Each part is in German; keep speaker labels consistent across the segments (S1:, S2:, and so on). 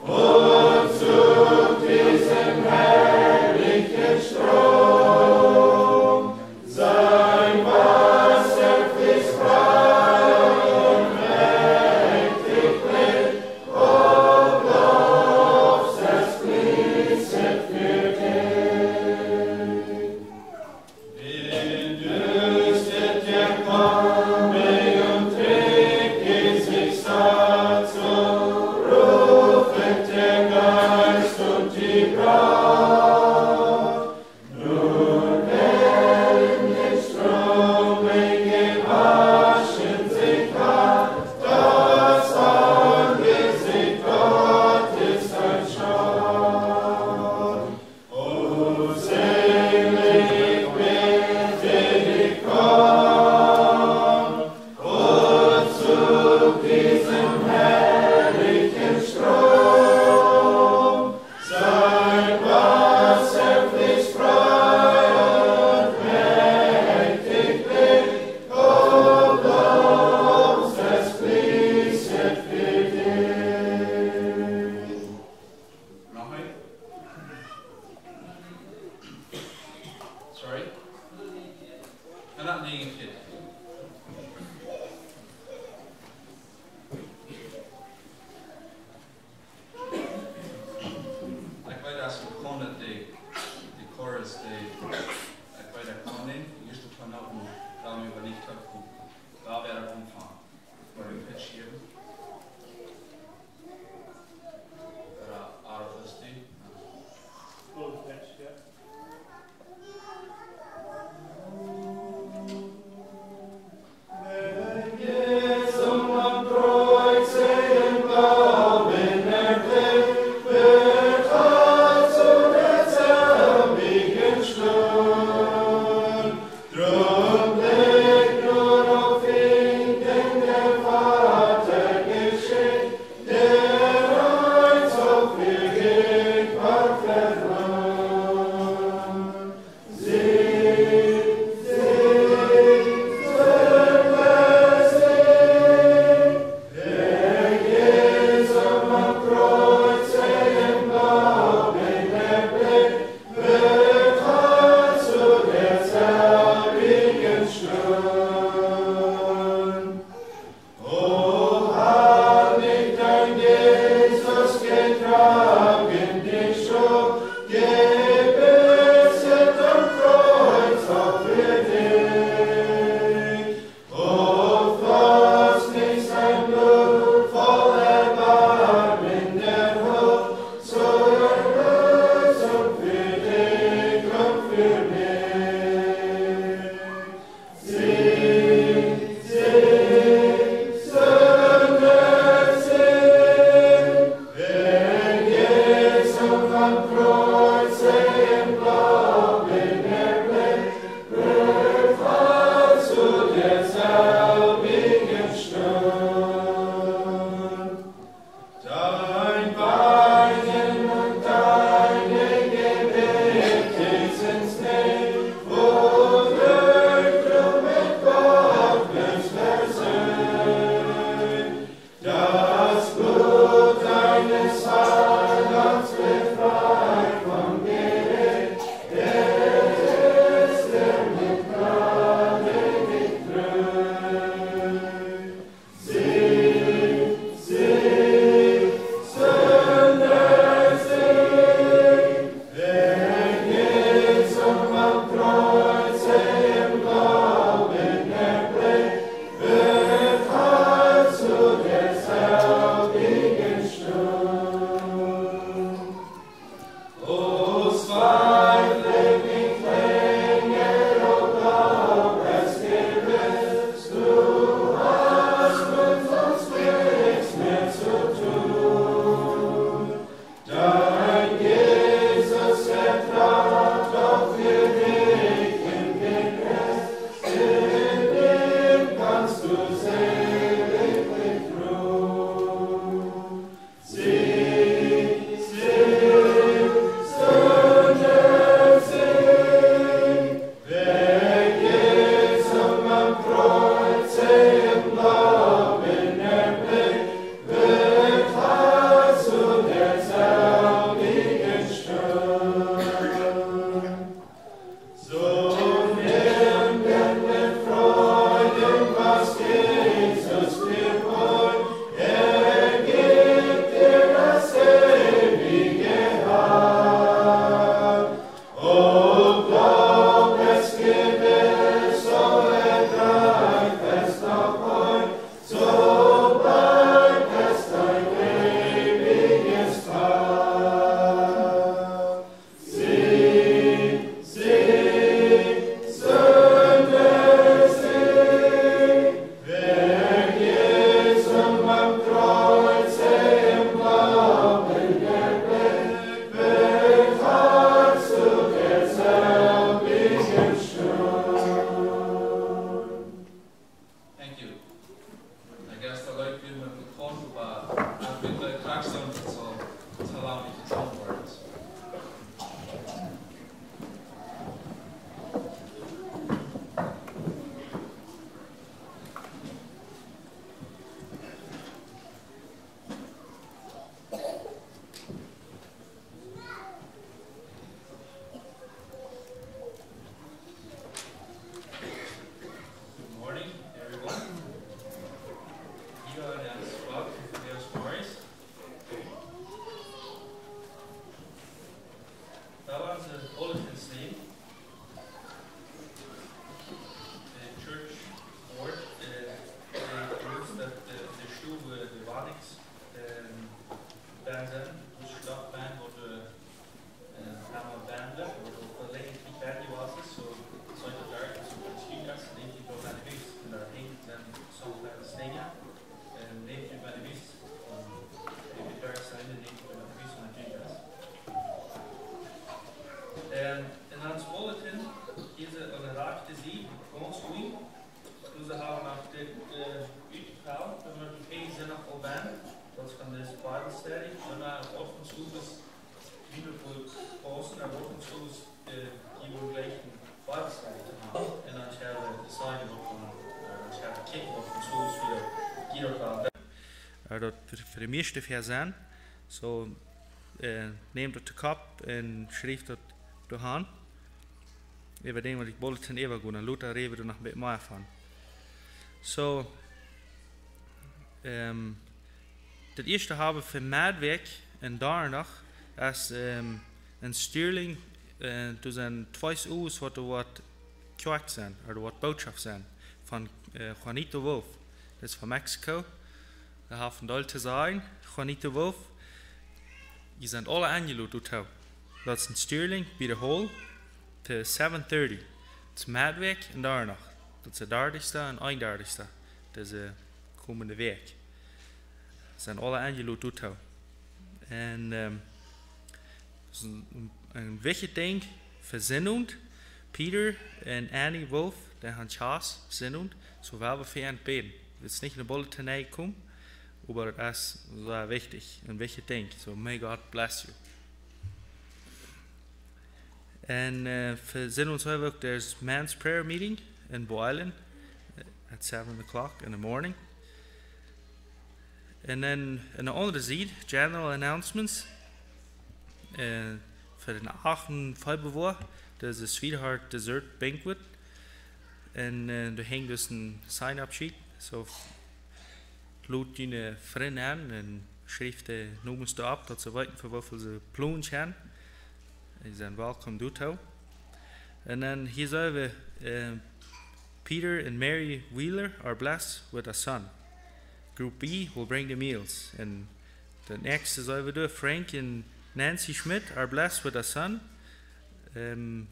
S1: Oh, gar nicht zusammengebracht ist. En hans bulletin is een raad te zien, ons goed. Dus we hebben nog dit uitgehaald, dan wordt het geen zin op ben. Dat is van deze Bible study. Daarna ochtendstoel is liever voor posten, en ochtendstoel is die we gleich een Bible study te hebben. En dan gaan we deciden op dan gaan we kijken of het stoel is weer hier gaan. Dat voor de meeste vers zijn. Zo neemt het de kop en schrijft het doorheen. Über den, was ich bulletin even goed en Luther reden we nog een beetje meer van. Zo, das erste habe für Maatwerk en daarna is een stuurling, dus een twice oes wat er wat kwijt zijn, of wat boodschap zijn, van Juanito Wolf. Dat is van Mexico. We hebben dol te zijn, Juanito Wolf. Je zijn alle aangelo doet hou. Dat is een stuurling, bij de hol, te 7:30. Het is maatwerk en daarna. Dat is de 30ste en 31ste. Dat is de komende week. Dat zijn alle angelo doet hou. En dat is een wichtig ding, verzinnend. Peter en Annie Wolf, die gaan Charles verzinnend, zowel we voor aan het beden. Het is niet in de bulletin komen, maar het is sehr wichtig, een wichtig ding. So may God bless you. En verzinnen ons ook, there's man's prayer meeting in Boilen at 7 o'clock in the morning. And then in de andere zijde, general announcements. Voor de 8 Februari, there's a Sweetheart Dessert Banquet. En er hing dus een sign-up sheet. So, lood je vriend aan en schreef de nummers erop, dat ze weten voor hoeveel ze ploegen gaan. Ze zijn welkom doet hou. En dan hier zijn we, Peter and Mary Wheeler are blessed with a son. Group B will bring the meals. And the next is over there, Frank and Nancy Schmidt are blessed with a son.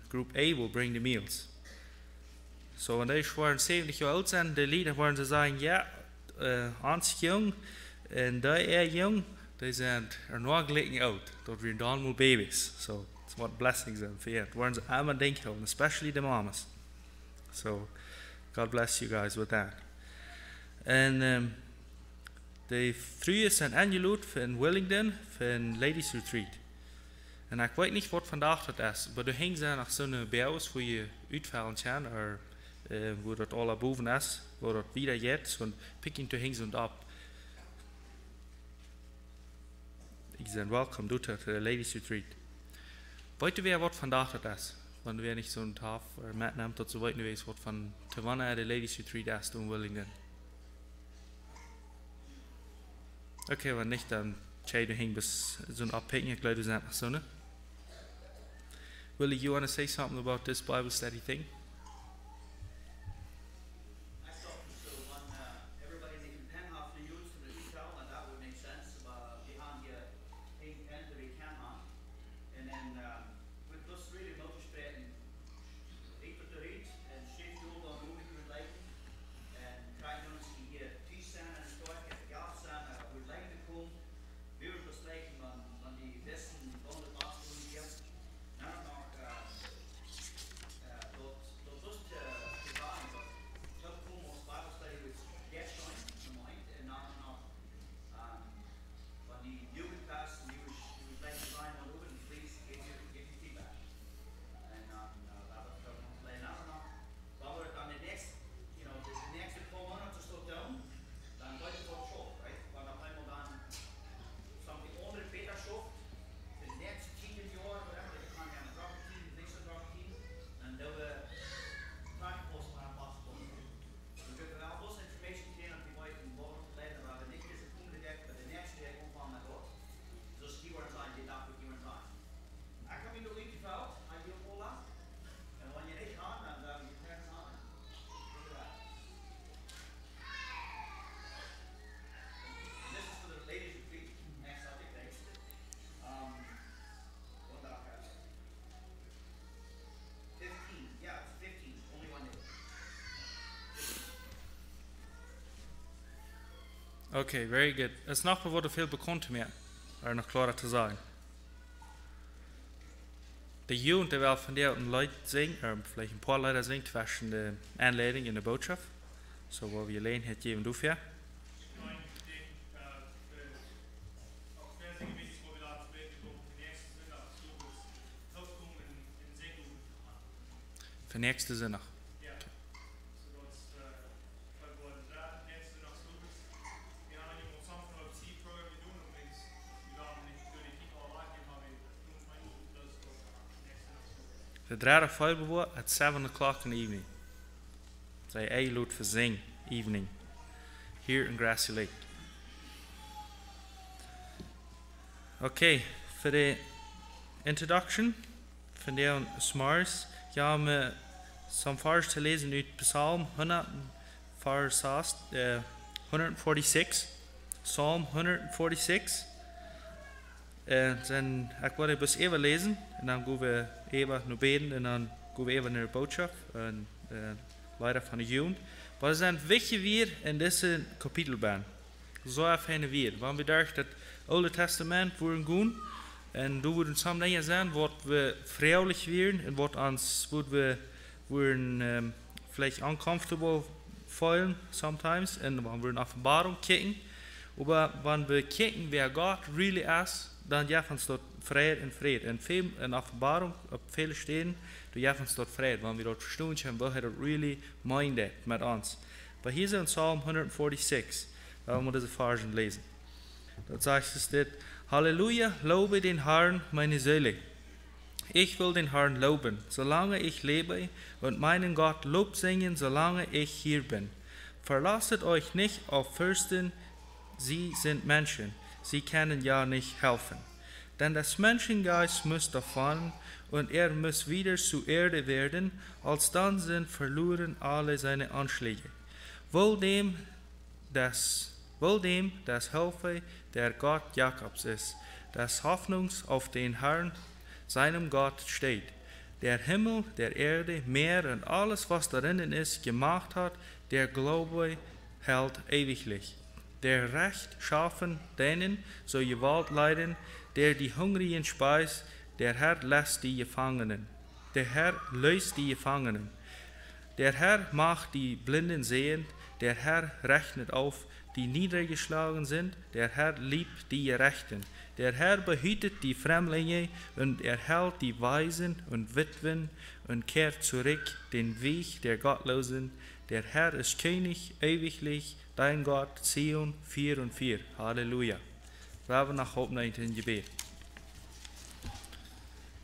S1: Group A will bring the meals. So when they waren 70 jaar oud zijn, de lieden waren ze zeggen, ja, ons jong en die jong, die zijn er nog gelegen oud. Dat we dan maar babies. So it's what blessings are for you. Het waren ze allemaal denken, especially the mamas. So God bless you guys with that. And de vrouwen zijn aangeloot van Wellington voor een ladies retreat. En ik weet niet wat vandaag dat is, maar er hing ze nog zo'n buis waar je uitvallen kan, wo dat alle boven is, waar dat wieder jetzt, zo'n picking to hing ze op. Ik zijn welkom doet het de ladies retreat. Weet je weer wat vandaag dat is? Want we niet zo'n taf metneemt dat ze weten wees wat van te wanneer de ladies retreat is in Wellington. Okay, wenn nicht, dann Jade hing bis so ein Abhängen, ich glaube, wir sind nach Sonne. Willie, you want to say something about this Bible study thing? Okay, very good. Es nog wel veel bekend meer, er nog klarer te zijn. De jugend wel van die een Leute zingen, vielleicht ein paar Leute singen zwischen der Anleitung in der Botschaft, so wo wir lernen het geben dafür. Für nächste Sonntag. De derde February at 7 o'clock in the evening. Zij eiloed voor zing evening. Here in Grassy Lake. Okay, voor de introduction van de smars. Ja, me some vers te lezen uit Psalm 146. Psalm 146. En ik wil het even lezen en dan gaan we even naar beden en dan gaan we even naar de boodschap en leider van de jugend. Wat is een wichtig weer in deze kapitel ben? Zo even weer. Want we dachten dat het Oude Testament worden gaan en daar worden soms dingen zijn wat we vrouwelijk werden en wat we worden vielleicht uncomfortable voelen sometimes en wanneer we een Offenbarung kijken. Maar wanneer we kijken wer Gott really is, dan geeft ons dat vrijheid en vrede. En veel in Offenbarung, op vele steden, dan geeft ons dat vrijheid. Wanneer we dat verstaan hebben, wat hij dat really minded met ons. Maar hier zijn Psalm 146. Laten we deze versen lezen. Dat zegt es dit. Halleluja, lobe den Herrn, meine Seele. Ich will den Herrn loben, solange ich lebe, und meinen Gott Lob singen, solange ich hier bin. Verlasset euch nicht auf Fürsten, sie sind Menschen, sie können ja nicht helfen. Denn das Menschengeist muss davon und muss wieder zur Erde werden, alsdann sind verloren alle seine Anschläge. Wohl dem, das Helfe der Gott Jakobs ist, das Hoffnungs auf den Herrn, seinem Gott steht, der Himmel, der Erde, Meer und alles, was darin ist, gemacht hat, der Glaube hält ewiglich. Der Recht schaffen denen, so Gewalt leiden, der die Hungrigen speist, der Herr lässt die Gefangenen. Der Herr löst die Gefangenen. Der Herr macht die Blinden sehend, der Herr rechnet auf, die niedergeschlagen sind, der Herr liebt die Gerechten. Der Herr behütet die Fremdlinge und erhält die Waisen und Witwen und kehrt zurück den Weg der Gottlosen. Der Herr ist König ewiglich, dein Gott, Zion 4 und 4. Halleluja. We hebben nog opneemt in gebed.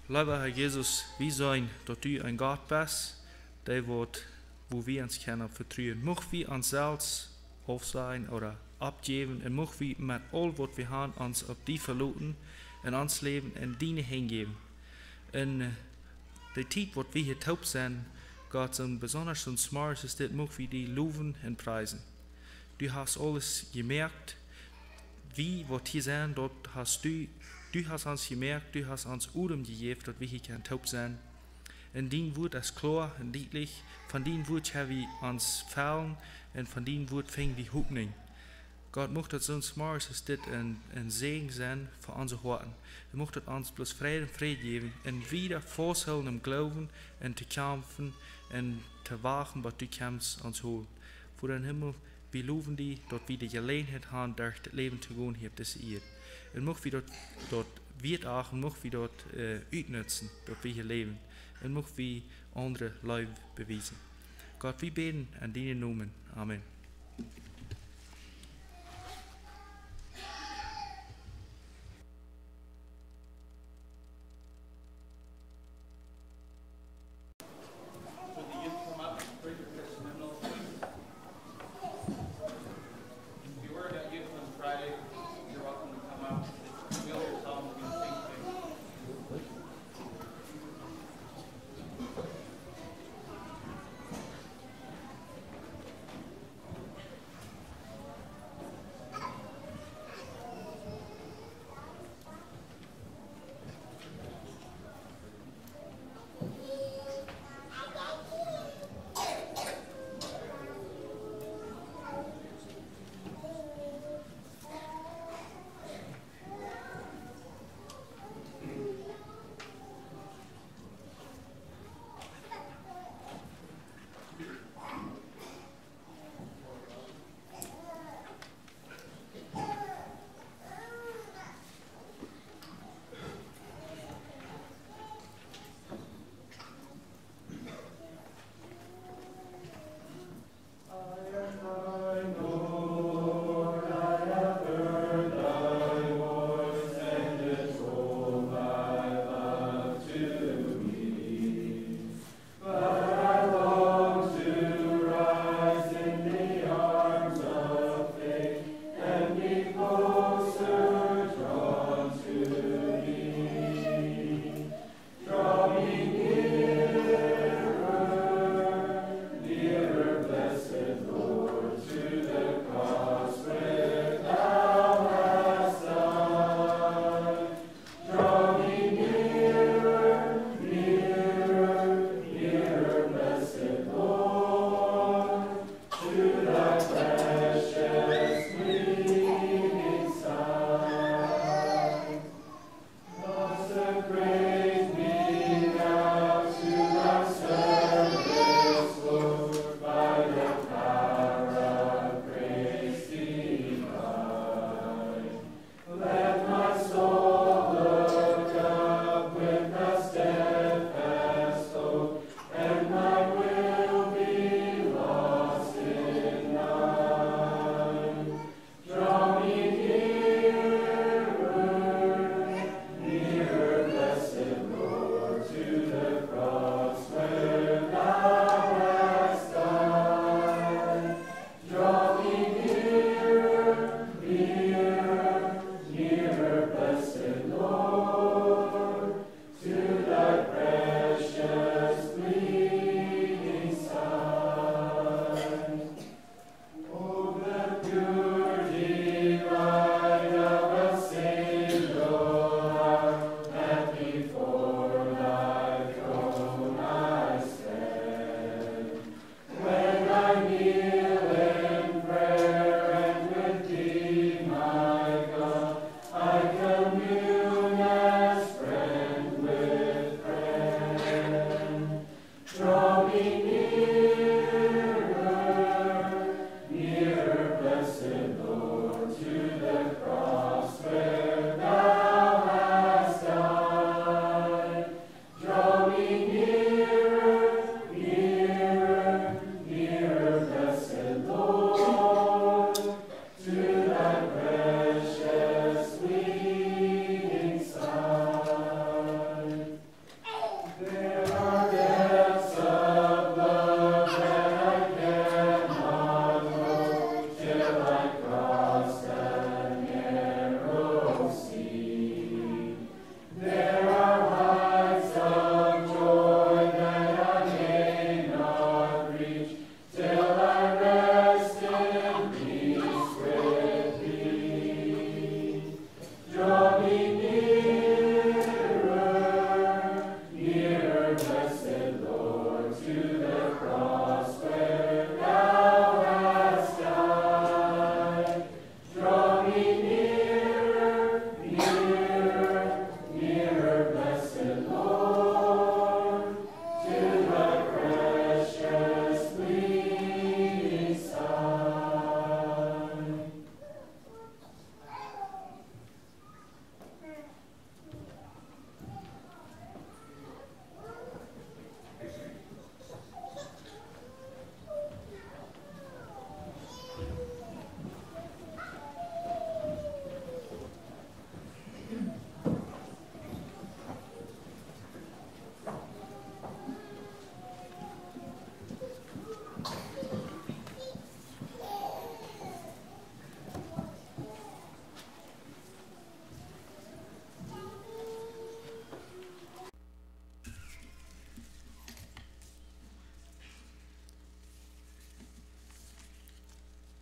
S1: Lieber Herr Jesus, wir zijn dat u ein Gott bist, der wordt, wo wir uns können vertrauen. Mocht wir uns selbst auf sein oder abgeben und mocht wir mit all was wir haben uns auf die verlaten und uns Leben in deine hingeben. In der Zeit, wo wir hier taub sind, Gott, so besonders und smart ist das, mocht wir die loben und preisen. Du hast alles gemerkt, wie wir hier sind, dort hast du hast uns gemerkt, du hast uns Udem gegeben, dass wir hier kein taub sind. Und dein Wort ist klar und deutlich, von dein Wort haben wir uns fallen und von dein Wort fängt wir Hoffnung. Gott möchte uns smart ist das ein Segen sein für unsere Worte. Er möchte uns bloß Frieden geben und wieder vorzuhalten im Glauben und zu kämpfen und zu wachen, was du kannst uns holen. Vor den Himmel, wir loben dich, dort wir die Gelegenheit haben, durch das Leben zu gehen hier auf dieser Erde. Und möchten wir dort wird auch, möchten wir dort ausnutzen, dort wir hier leben. Und möchten wir andere Leute beweisen. Gott, wir beten an deinen Namen. Amen.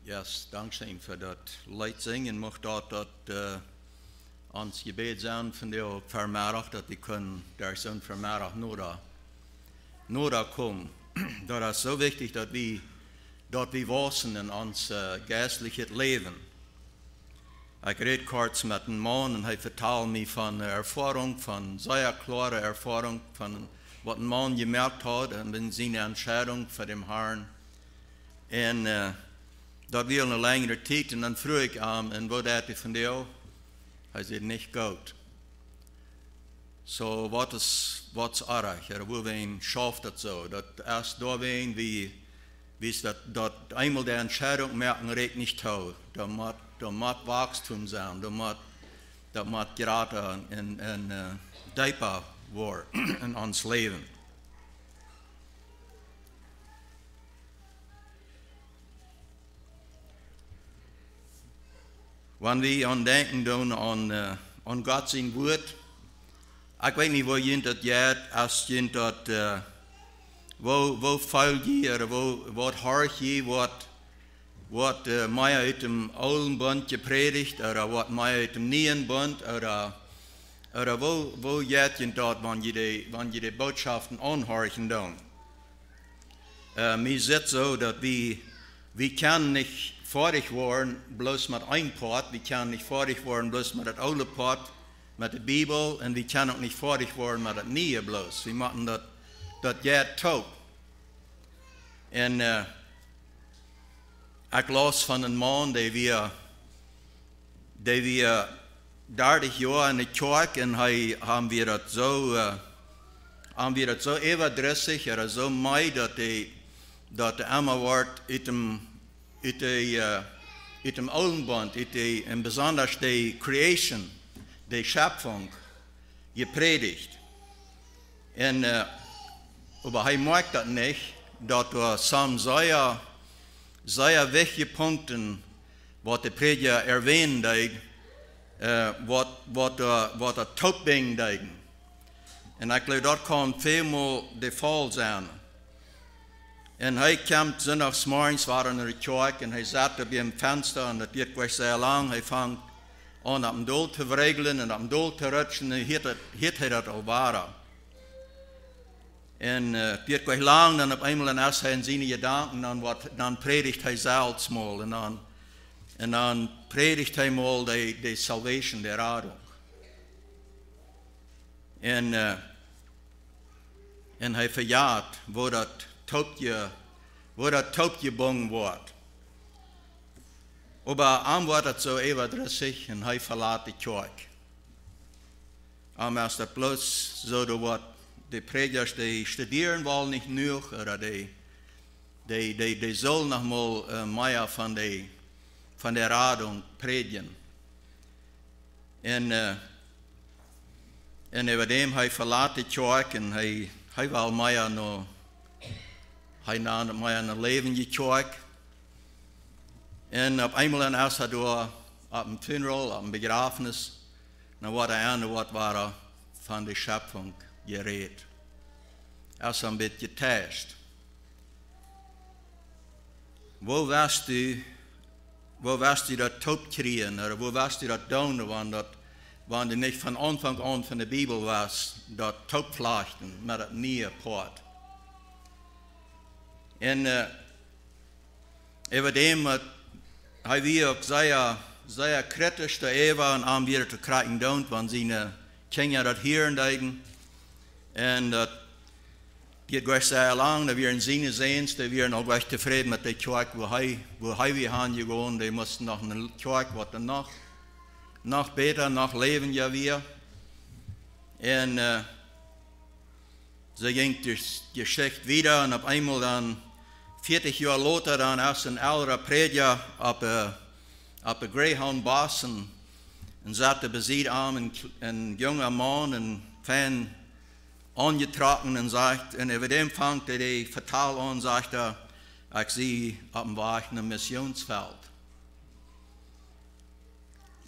S2: Yes, dankzij voor dat lied zingen. Mocht dat ons gebed zijn van de vanmiddag, dat die kunnen daar zo'n vanmiddag nodig komen. Dat is zo wichtig dat we wassen in ons geestelijk leven. Ik reed kort met een man en hij vertelde me van ervaring, van zeer klare ervaring, van wat een man gemerkt had en zijn entscheidung voor de Herrn. En dat weer een langere tijd en dan vroeg ik hem, en wat had hij van jou? Hij zei, niet goed. So, wat is erg? Hoe we schafft dat zo? Dat erst door wie dat eenmaal de entscheidung merken, redt nicht hou. Da moet Wachstum zijn, dat moet gerade en dieper worden in ons leven. Wanneer we aan denken doen aan God zijn woord, ik weet niet waar je dat gaat, als je dat, waar vuil je, wat hoort je, wat mij uit dem oude band gepredigt, of wat mij uit dem nieuwe band, of waar gaat je dat, wanneer je de boodschappen aanhoren doen. Mir zit zo dat we kunnen niet fertig worden bloß mit einem Part, wir können nicht fertig werden bloß mit dem oude Part, mit der Bibel und wir können auch nicht fertig werden mit das Nie bloß. Wir machen das jetzt taub. Und ich las von einem Mann, der wir 30 Jahre in der Kirche und haben wir das so überdrüssig oder so mei, dass der einmal wird in dem Alten Bund, und besonders die Creation, die Schöpfung, gepredigt. Und aber er merkt das nicht, dass er some sehr wichtige Punkte, was der Prediger erwähnt, was er taub bin. Und ich glaube, das kann vielmal der Fall sein. Und er kam sonntags morgens, war in der Kirche, und er saß bei dem Fenster, und das geht gleich sehr lang. Er fängt an, auf dem Doll zu regeln und auf dem Doll zu rutschen, und hier hat das auch wahr. Und es geht gleich lang, dann auf einmal erst in seine Gedanken, dann predigt er selbst mal, und dann predigt er mal die Salvation, die Rettung. Und er verjagt, wo das taub gebungen wird. Aber am wird das so überdrüssig und er verlässt die Kirche. Am ist das bloß so, dass die Prediger, die studieren wollen nicht nur, oder die sollen noch mal mehr von der Rettung predigen. Und über dem er verlässt die Kirche und er will mehr noch, er nahm mehr ein Leben in die Kirche. Und auf einmal erst hat er auf dem Funeral, auf dem Begräbnis, dann war der eine Wort von der Schöpfung geredet. Er ist ein bisschen getäuscht. Wo wirst du das taub kriegen, oder wo wirst du das tun, wenn du nicht von Anfang an von der Bibel warst, das taubflechten mit dem nie Port. Und über dem hat wir auch sehr kritisch darüber und haben wieder zu kriegen, wenn seine Kinder das hören. Und das geht gleich sehr lang, da wir in seine sehen, da wir noch gleich zufrieden mit der Kirche, wo wir hingegangen, die mussten noch eine Kirche, was dann noch besser, noch leben ja wir. Und so ging die Geschichte wieder und auf einmal dann 40 Jahre später dann erst ein älterer Prediger auf der Greyhound-Bus und sagte, besieht ein junger Mann und Fan angetrocknet und sagt, und über dem fängt er fatal an und sagt, ich sehe auf dem Weg in einem Missionsfeld.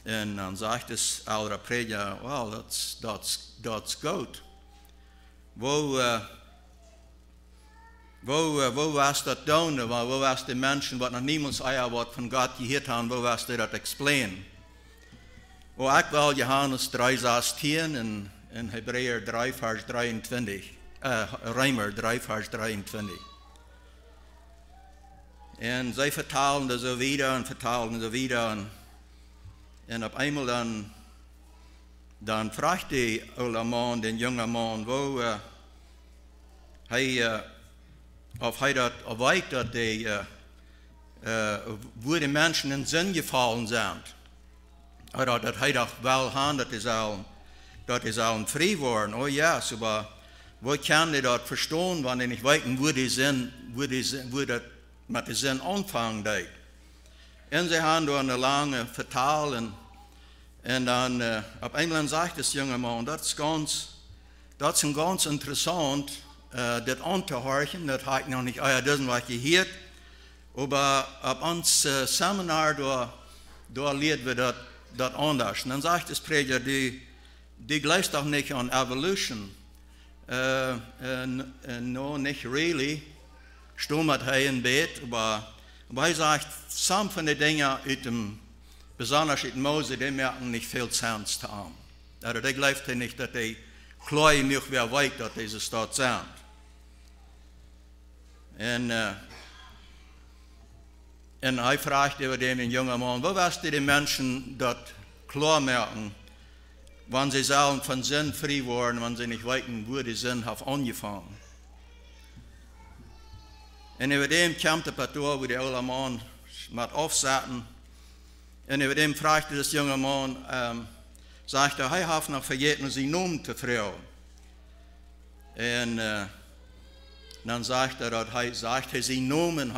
S2: Und dann sagt das ältere Prediger, well, that's gut. Wo warst du das tun? Wo warst du die Menschen, die noch niemals ein Wort von Gott gehört haben, wo warst du das explainen? Wo ich will Johannes 3,16 in Hebräer 3, Vers 23, Römer 3, Vers 23. Und sie vertalen das so wieder und vertalen so wieder. Und auf einmal dann fragt der alte Mann, den jungen Mann, wo er das erweitert, wo die Menschen in den Sinn gefallen sind. Oder dass er doch wel haben, dass es allen frei waren. Oh ja, aber wo kann die das verstehen, wenn die nicht wissen, wo das mit dem Sinn anfangen? Und sie haben da eine lange vertalen. Und dann auf einmal sagt das junge Mann, das ist ganz interessant, das anzuhören, das habe ich noch nicht was gehört, aber auf uns Seminar, da lernen wir das anders. Und dann sagt das Prediger, die gleicht doch nicht an Evolution, no, nicht really, stummert er im Bett, aber er sagt, some von den Dingen, besonders in Mose, die merken nicht viel Sens zu haben. Also die glaubt nicht, dass die klar genug wer weiß, dass diese dort sind. Und er fragt über den jungen Mann, wo wirst du den Menschen das klar merken, wenn sie selber von Sinn frei waren, wenn sie nicht weiten, wo die Sinn haben angefangen. Und über dem kam der Pastor, wo die alle Mann mit aufsaten. Und über dem fragte das junge Mann, sagte, er hat noch vergessen, sie Namen zu Frau. Und dann sagte er, sie Namen,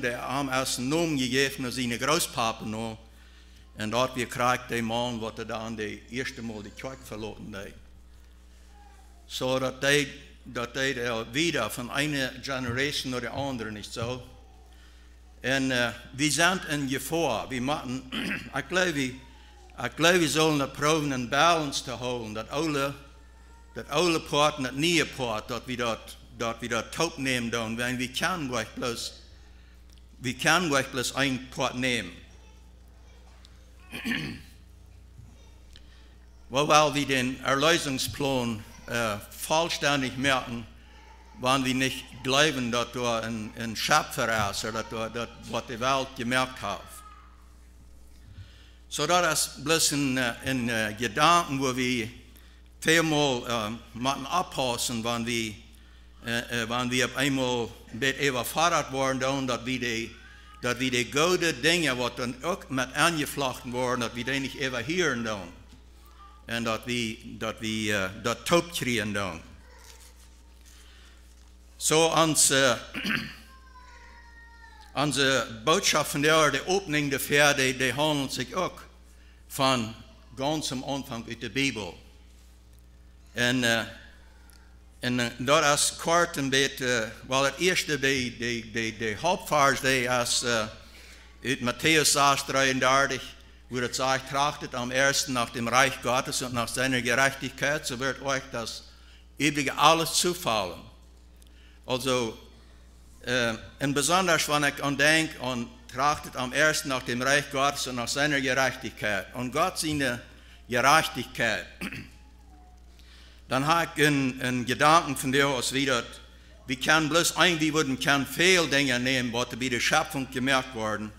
S2: der haben erst einen Namen gegeben, und seine Großpapa noch. Und dort gekriegt der Mann, was er dann das erste Mal die Kirche verloren hat. So, dass der wieder von einer Generation oder der anderen, nicht so. Und wir sind in Gefahr. Wir machen, ich glaube, wir sollen probieren, einen Balance zu holen, dass alle Parten, das nie Part, dass wir das taub nehmen, weil wir können bloß ein Part nehmen. Weil wir den Erlösungsplan vollständig merken, wenn wir nicht glauben, dass da ein Schöpfer ist, oder dass was die Welt gemerkt hat. So das ist bloß ein Gedanken, wo wir vielmal müssen abpassen, wenn wir auf einmal ein bisschen überfordert worden, dass wir die guten Dinge, die dann auch mit angeflochten wurden, dass wir die nicht überhören. Und dass wir das taub kriegen. So unsere Botschaft von der Opening der Pferde, die handelt sich auch von ganz am Anfang in der Bibel. Und das ist kurz ein bisschen, weil das erste, die Hauptvers, die ist in Matthäus 6,33, wo das sagt, trachtet am ersten nach dem Reich Gottes und nach seiner Gerechtigkeit, so wird euch das ewige alles zufallen. Also, und besonders, wenn ich an denke, und trachtet am ersten nach dem Reich Gottes und nach seiner Gerechtigkeit. Und Gott seine Gerechtigkeit. Dann habe ich einen Gedanken von dir aus wieder, wir können bloß irgendwie keine Fehldinge nehmen, was bei der Schöpfung gemerkt worden,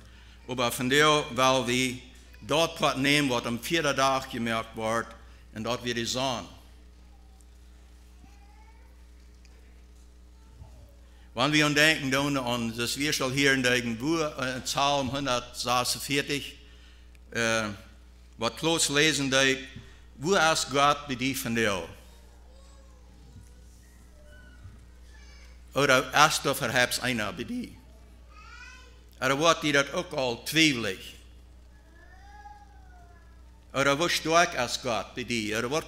S2: aber von dir, weil wir dort was nehmen, was am 4. Tag gemerkt wird, und dort wir die Sonne. Wenn wir denken an das wir schon hier in der Psalm 146, was Klaus lesen, wo ist Gott bei dir von dir? Oder erst du verhebst einer bei dir? Oder wird dir das auch all zweifelig? Oder wo stark ist Gott bei dir? Oder was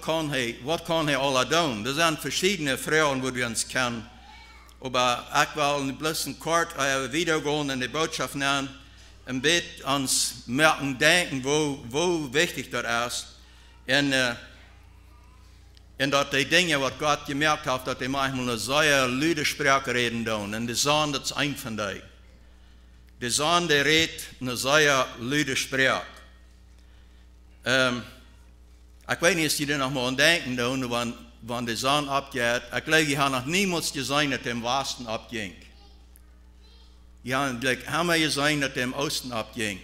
S2: kann er alle tun? Das sind verschiedene Fragen, wo wir uns kennen. Aber ich will bloß kurz wiedergehen in die Botschaft nehmen, ein bisschen ans Merken denken, wo wichtig das ist. Und dass die Dinge, was Gott gemerkt hat, dass die manchmal eine sehr lüde Sprache reden tun. Und die Sohn, das ist ein von denen. Die Sohn, der redet eine sehr lüde Sprache. Ich weiß nicht, ob Sie da noch mal denken, wenn die Sonne abgeht. Ich glaube, ich habe noch niemals gesehen, dass der im Westen abging. Ich habe immer gesehen, dass der im Osten abging.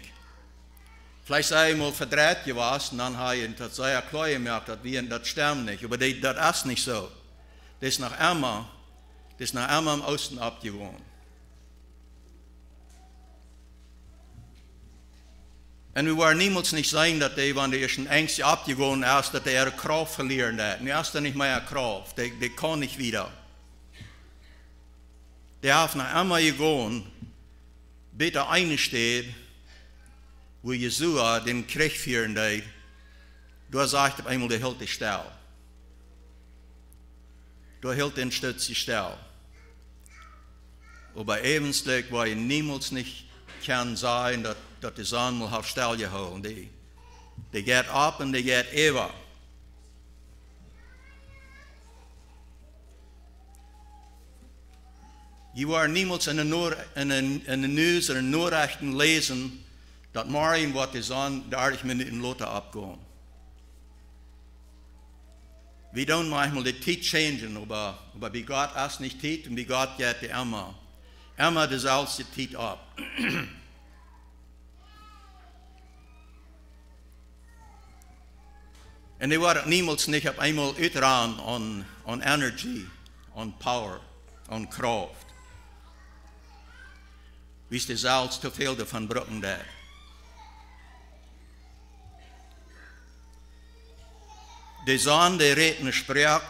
S2: Vielleicht sei ich mal verdreht gewesen, dann habe ich das sehr klar gemerkt, dass wir das stimmt nicht. Aber das ist nicht so. Das ist noch immer im Osten abgegangen. Und wir wollen niemals nicht sagen, dass die, wenn die ersten Ängste abgegangen ist, dass die ihre Kraft verlieren. Die hast du nicht mehr Kraft, die kann nicht wieder. Die haben noch einmal gegangen, bitte einsteht, wo Jesua den Krieg führen hat, da sagt auf einmal, der hält die still. Da hält den Stütz die still. Aber ebenstück, wo ich niemals nicht kann sein, dass die Sonne mal auf still gehalten. Die geht ab und die geht über. Je waren niemals in den News oder Nachrichten lesen, dass morgen wird die Sonne 30 Minuten Lotte abgehen. Wir tun manchmal die Zeit changen, aber bei Gott ist nicht Zeit und bei Gott geht die immer. Immer das alles die Zeit ab. Und die waren niemals nicht auf einmal uitran an Energy, an Power, an Kraft. Wie es die Salz zu viel davon brücken da. Die Sohn, die reden Sprach,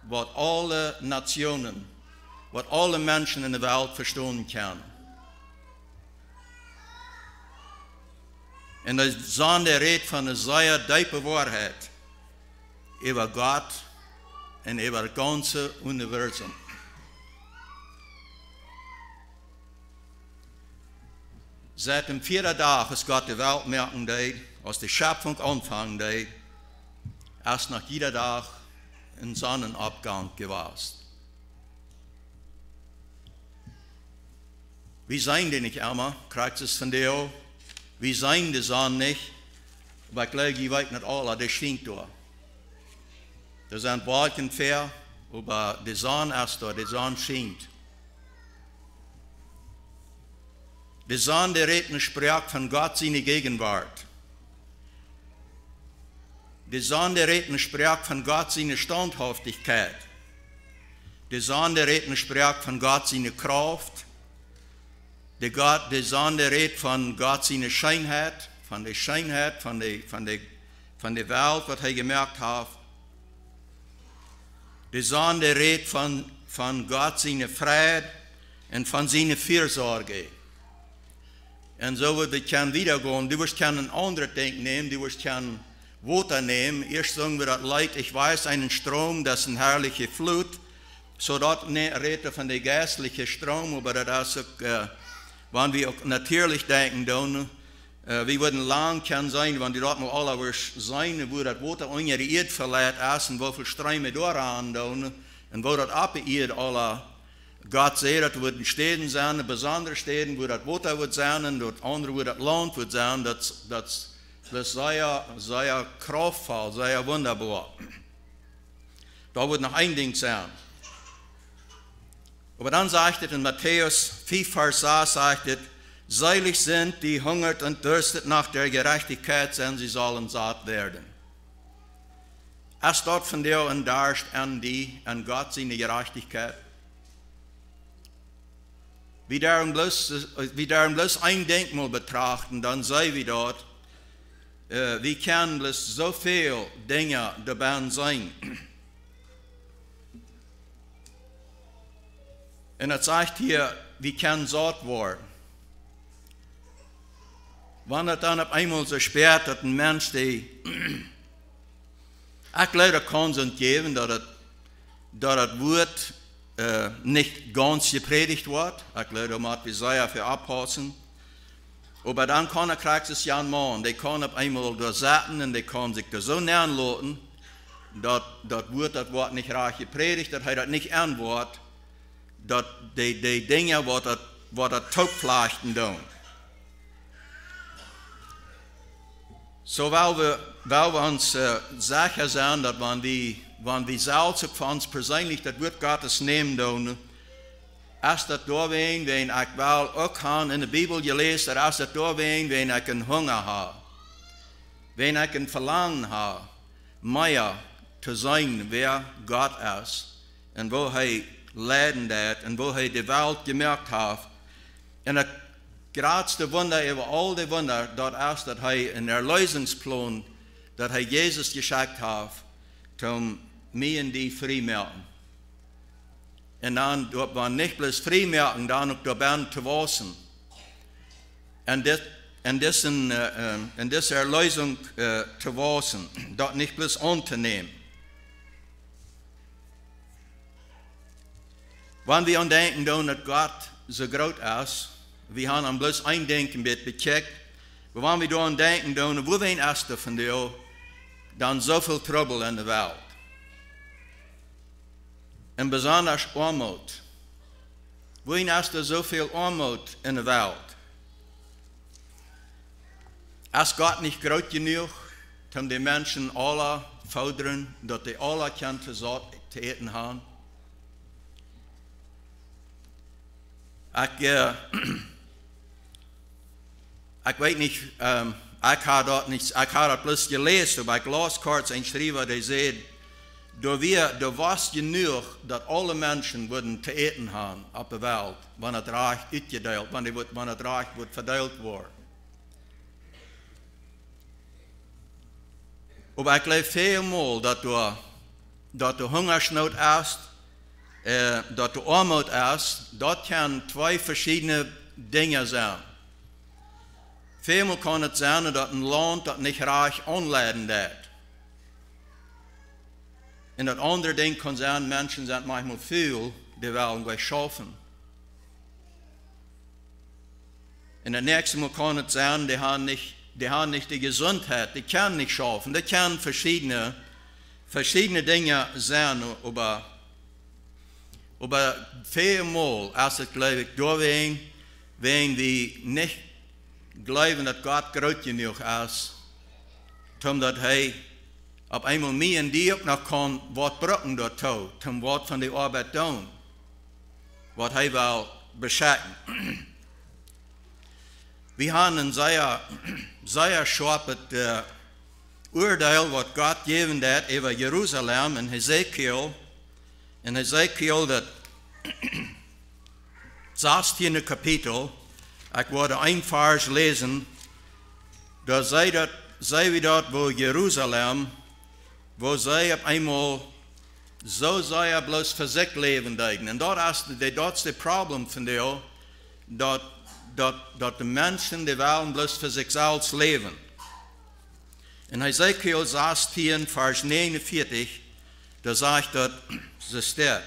S2: was alle Nationen, was alle Menschen in der Welt verstehen können. Und der Sohn, der redet von einer sehr tiefen Wahrheit über Gott und über das ganze Universum. Seit dem 4. Tag ist Gott die Welt merken, aus der Schöpfung anfangen, erst nach jeder Tag ein Sonnenabgang gewesen. Wie seien die nicht immer? Kriegt es von dir auch? Wie seien die Sonne nicht? Aber ich glaube, ich weiß nicht alle, das stinkt da. Da sind Wolken fair, aber die Sonne ist da, die Sonne scheint. Die Sonne, die redet spricht von Gott seine Gegenwart. Die Sonne, die redet spricht von Gott seine Standhaftigkeit. Die Sonne, die redet spricht von Gott seine Kraft. Die Sonne, die redet von Gott seine Schönheit, von der Schönheit, von der Welt, was er gemerkt hat. Die Sonne, die redet von Gott seine Freude und von seiner Fürsorge. Und so wird wir können wiedergehen. Du wirst kein anderes Ding nehmen, du wirst kein Wasser nehmen. Erst sagen wir das Leid, ich weiß, einen Strom, das ist eine herrliche Flut. So dort redet von der geistlichen Strom, aber das ist auch, wenn wir auch natürlich denken, dann, wir würden lang können sein, wenn die dort mal alle sein, wo das Wasser unter die Erde verleiht ist und wo viele Ströme durchfahren, und wo das abgeirrt alle. Gott sagt, das wird in Städten sein, besondere Städten, wo das Wasser wird sein, und dort andere, wo das Land wird sein, das sehr kraftvoll, sehr wunderbar. Da wird noch ein Ding sein. Aber dann sagt es in Matthäus 4, Vers 6, sagt es, selig sind, die hungert und dürstet nach der Gerechtigkeit, denn sie sollen satt werden. Es dort von dir und darst an Gott seine Gerechtigkeit. Wie darum bloß ein Denkmal betrachten, dann sei wie dort, wie können bloß so viele Dinge dabei sein. Und er sagt hier, wie kann satt werden. Wenn es dann auf einmal so spät, dass ein Mensch, der ich glaube, kann es geben, dass das Wort nicht ganz gepredigt wird. Ich glaube, da muss wir sehr für abpassen. Aber dann kann kriegt es ja einen Mann, der kann auf einmal da sitzen und der kann sich da so nähern lassen, dass das Wort nicht reich gepredigt, dass er das nicht antwortet, dass die Dinge, was das Taubfleichten tun. So, weil wir uns sicher sind, dass wenn wir selbst von uns persönlich das Wort Gottes nehmen, dann ist das da wenn ich auch in der Bibel gelesen habe, ist das da wenn ich einen Hunger habe, wenn ich ein Verlangen habe, mehr zu sein, wer Gott ist und wo er leiden hat und wo er die Welt gemerkt hat. Und das größte Wunder über all die Wunder, dort ist, dass er einen Erlösungsplan, dass er Jesus geschickt hat, um mich und die frei machen. Und dann, dort waren nicht bloß frei machen, dann auch dabei zu wachsen. Und diese Erlösung zu wachsen, dort nicht bloß anzunehmen. Wenn wir denken, dass Gott so groß ist, wir haben am bloß ein Denken bekeckt, aber wenn wir daran denken, wo wen ist da von dir, dann so viel Trouble in der Welt. Und besonders Armut. Wohin ist da so viel Armut in der Welt? Ist Gott nicht groß genug, um die Menschen alle fordern, dass die alle zu essen haben? Ich weiß nicht, ik had dat bloß gelezen, bij glaskarts en schrijver, die zei, er was genoeg dat alle mensen worden te eten hebben op de wereld, wanneer het reich uitgedeeld, wanneer het reich wordt verdeeld worden. Maar ik geloof veelmaal dat de hongersnood is, dat de armoede is, dat kan twee verschillende dingen zijn. Veelmaal kan het zijn dat een land dat niet reich aanleiden deed. En dat andere ding kan zijn, mensen zijn manchmal veel, die willen wij schaffen. En het nächste Mal kan het zijn, die haben nicht die Gesundheit, die können nicht schaffen. Das können verschiedene Dinge sein, aber vielmal ist es, glaube ich, deswegen, wenn wir nicht glauben, dass Gott groß genug ist, dass er op einmal mij en die ook nog kan wat brokken door toe, om wat van de arbeid doen, wat hij wil beschikken. We hebben een zeer scherp oordeel wat God gegeven heeft over Jeruzalem in Ezekiel. In Ezekiel dat 16e kapitel, ik wilde een vers lezen, daar zei we dat wo Jeruzalem, wo zij op eenmaal zo zij bloos voor zich leven deden. En dat is het probleem van jou, dat de mensen die willen bloos voor zichzelf leven. In Ezekiel 16, vers 49, daar zegt dat ze staat.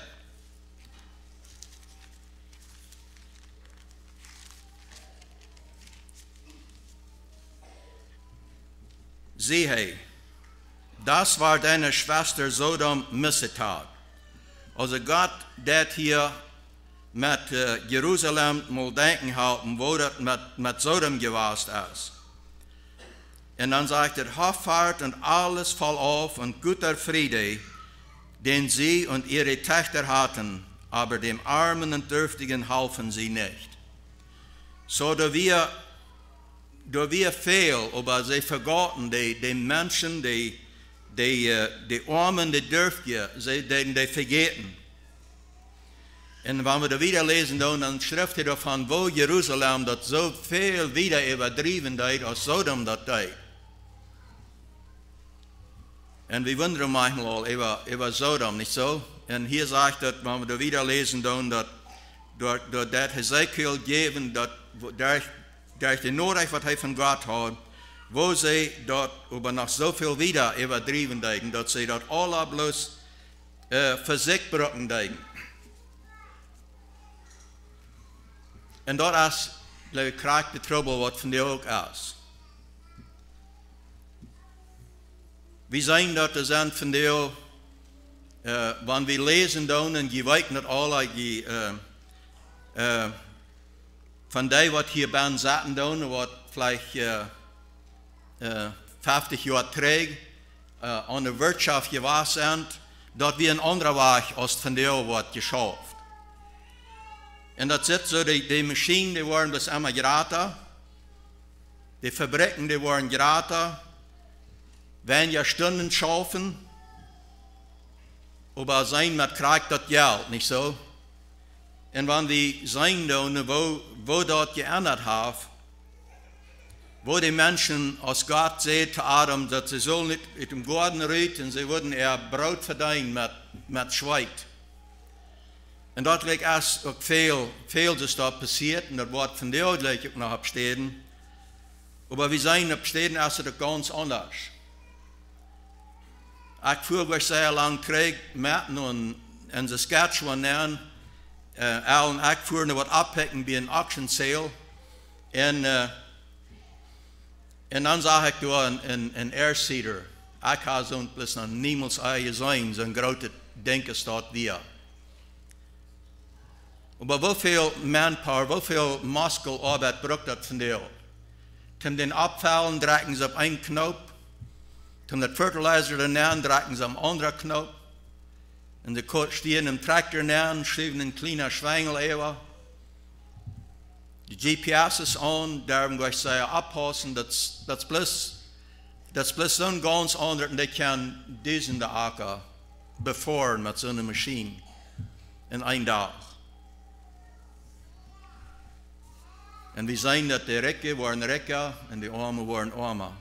S2: Zie hij, das war deine Schwester Sodom missetat. Also Gott dat hier mit Jerusalem mal denken halten, wo das mit Sodom gewesen ist. Und dann sagt er, Hoffart und alles voll auf und guter Friede, den sie und ihre Töchter hatten, aber dem Armen und Dürftigen halfen sie nicht. So da wir viel, aber sie vergaten, die Menschen, die Armen, die Dürftigen, die vergeten. Und wenn wir da wieder lesen, dann schreibt er davon, wo Jerusalem das so viel wieder übertrieben hat, als Sodom das hat. Und wir wundern manchmal über Sodom, nicht so? Und hier sagt er, wenn wir da wieder lesen, dass das Hesekiel geben, durch die Nachricht, was er von Gott hat, wo sie dort über noch so viel wieder übertrieben haben, dass sie dort alle bloß für sich brauchen haben. Und dort ist, glaube ich, kriegt die Trouble, was von dir auch ist. Wir sehen, dass das sind von dir, wenn wir lesen und je weiten das alle, von dem, was hier bei Sachen tun, was vielleicht 50 Jahre trägt, an der Wirtschaft gewesen sind, dass wir ein anderer Weg als von dem was geschafft. Und das ist so, die Maschinen, die waren das immer gratis, die Fabriken, die waren gratis, wenn ja Stunden schaffen, aber sein mit kriegt das Geld, nicht so? Und wenn die sehen, wo dort geändert haben, wo die Menschen aus Gott sehen zu Adam, dass sie sollen nicht mit dem Garten reiten, sie würden eher Brot verdienen mit Schweiz. Und dort liegt erst auch viel, das da passiert, und das Wort von der liegt auch noch abstehen. Aber wir sehen, abstehen ist es ganz anders. Ich fuhr sehr lange Krieg mit und in Saskatchewan und ich fuhr noch was abhängen wie ein Auction Sale. Und dann sah ich da ein Airseater. Ich habe so noch niemals gesehen, so ein großes Ding ist dort wie. Aber wie viel Manpower, wie viel Muskelarbeit braucht das von dir? Zum den Abfallen drücken sie auf einen Knopf, zum den Fertilizer daneben drücken sie auf einen anderen Knopf, und sie stehen im Traktor daneben, schieben einen kleinen Schwengel über, De GPS is aan, daarom ga ik zeggen, oppassen, dat is plus zo'n ganz ander, en die kan duizenden akker bevoeren met zo'n machine in één dag. En we zijn dat de rijken worden rijker en de armen worden armer.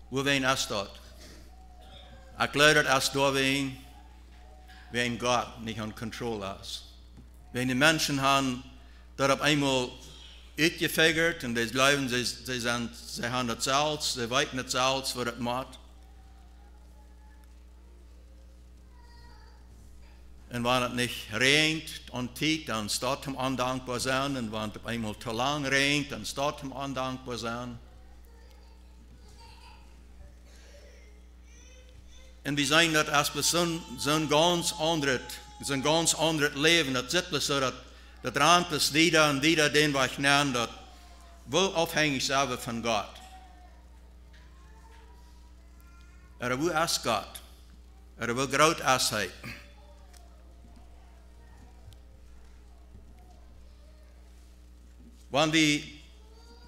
S2: Hoe wijn is dat? Ik geloof dat als door wijn God niet aan controle is. Wenn die Menschen haben dat op eenmaal uitgefigert en die blijven, ze hebben het zelfs, ze weten het zelfs wat het moet. En wanneer het niet regent aan tijd, dan staat hem ondankbaar zijn. En wanneer het op eenmaal te lang regent, dan staat hem ondankbaar zijn. En we zijn dat als we zo'n ganz ander leven, dat zit we zo dat raant we wieder en wieder den wat nemen, dat wil afhängig zijn van God. Hoe is God? Hoe groot is Hij?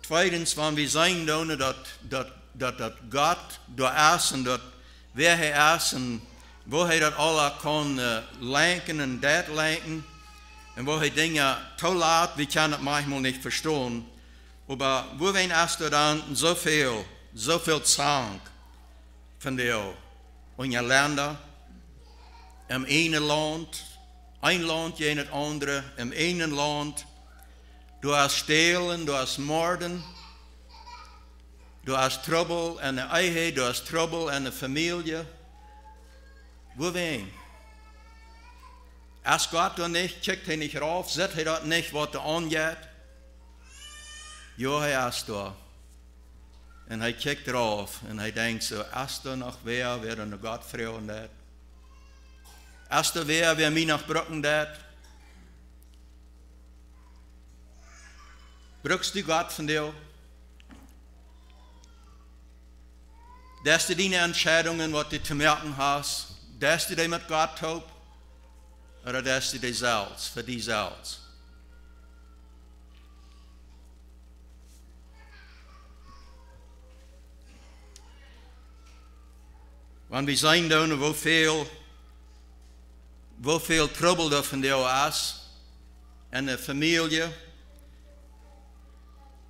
S2: Tweitens, wanneer we zijn doen dat God door is en dat wer Hij is en wo Hij dat alle kan lenken en dat lenken en wo Hij dingen toelaat, we kunnen het manchmal niet verstaan. Maar wo wen is er dan zoveel Zank van jou in je landen, in ene land, een land in het andere, in ene land. Du hast stelen, du hast moorden, du hast trouble en de eigen, du hast trouble en de familie. Wo wen? Als God dan niet, kijkt Hij niet rauf, zet Hij dat niet wat er aangeht? Ja, Hij is daar. En Hij kijkt eraf en Hij denkt zo, is er nog weer een God vrouw dat? Is er weer mij nog brokken dat? Brukst du Gott von dir? Dass du deine Entscheidungen, was du zu merken hast, dass du die mit Gott tust, oder dass du die selbst, für dich selbst? Wenn wir sehen, wo viel Trouble da von dir ist, in der Familie.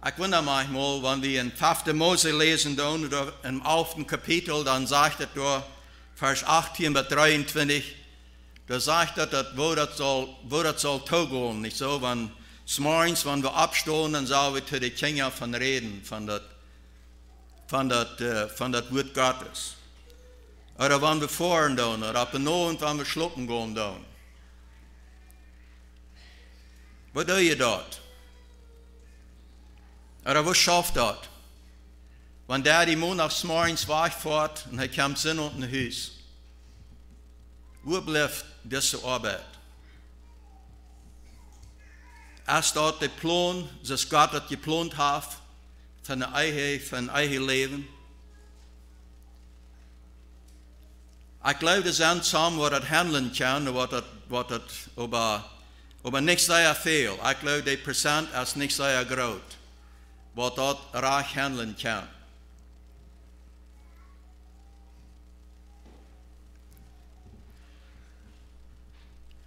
S2: Ich wundere manchmal, wenn wir in 5. Mose lesen, oder im 11. Kapitel, dann sagt er da, Vers 18 bis 23, da sagt er, wo das soll zugehen. Nicht so, wenn morgens, wenn wir abstehen, dann sollen wir zu den Kindern von reden, von das Wort Gottes. Oder wenn wir fahren, oder ab und an, wenn wir schlucken gehen. Was tue je dort? Oder was schafft das? Wenn der die montags morgens wegfährt und er kommt in ein Haus, wo bleibt diese Arbeit? Ist dort der Plan, dass Gott das geplant hat, für ein eigenes Leben? Ich glaube, das ist zusammen, was das handeln kann, aber nicht sehr viel. Ich glaube, die Prozent ist nicht sehr groß. Wat dat recht handelen kan.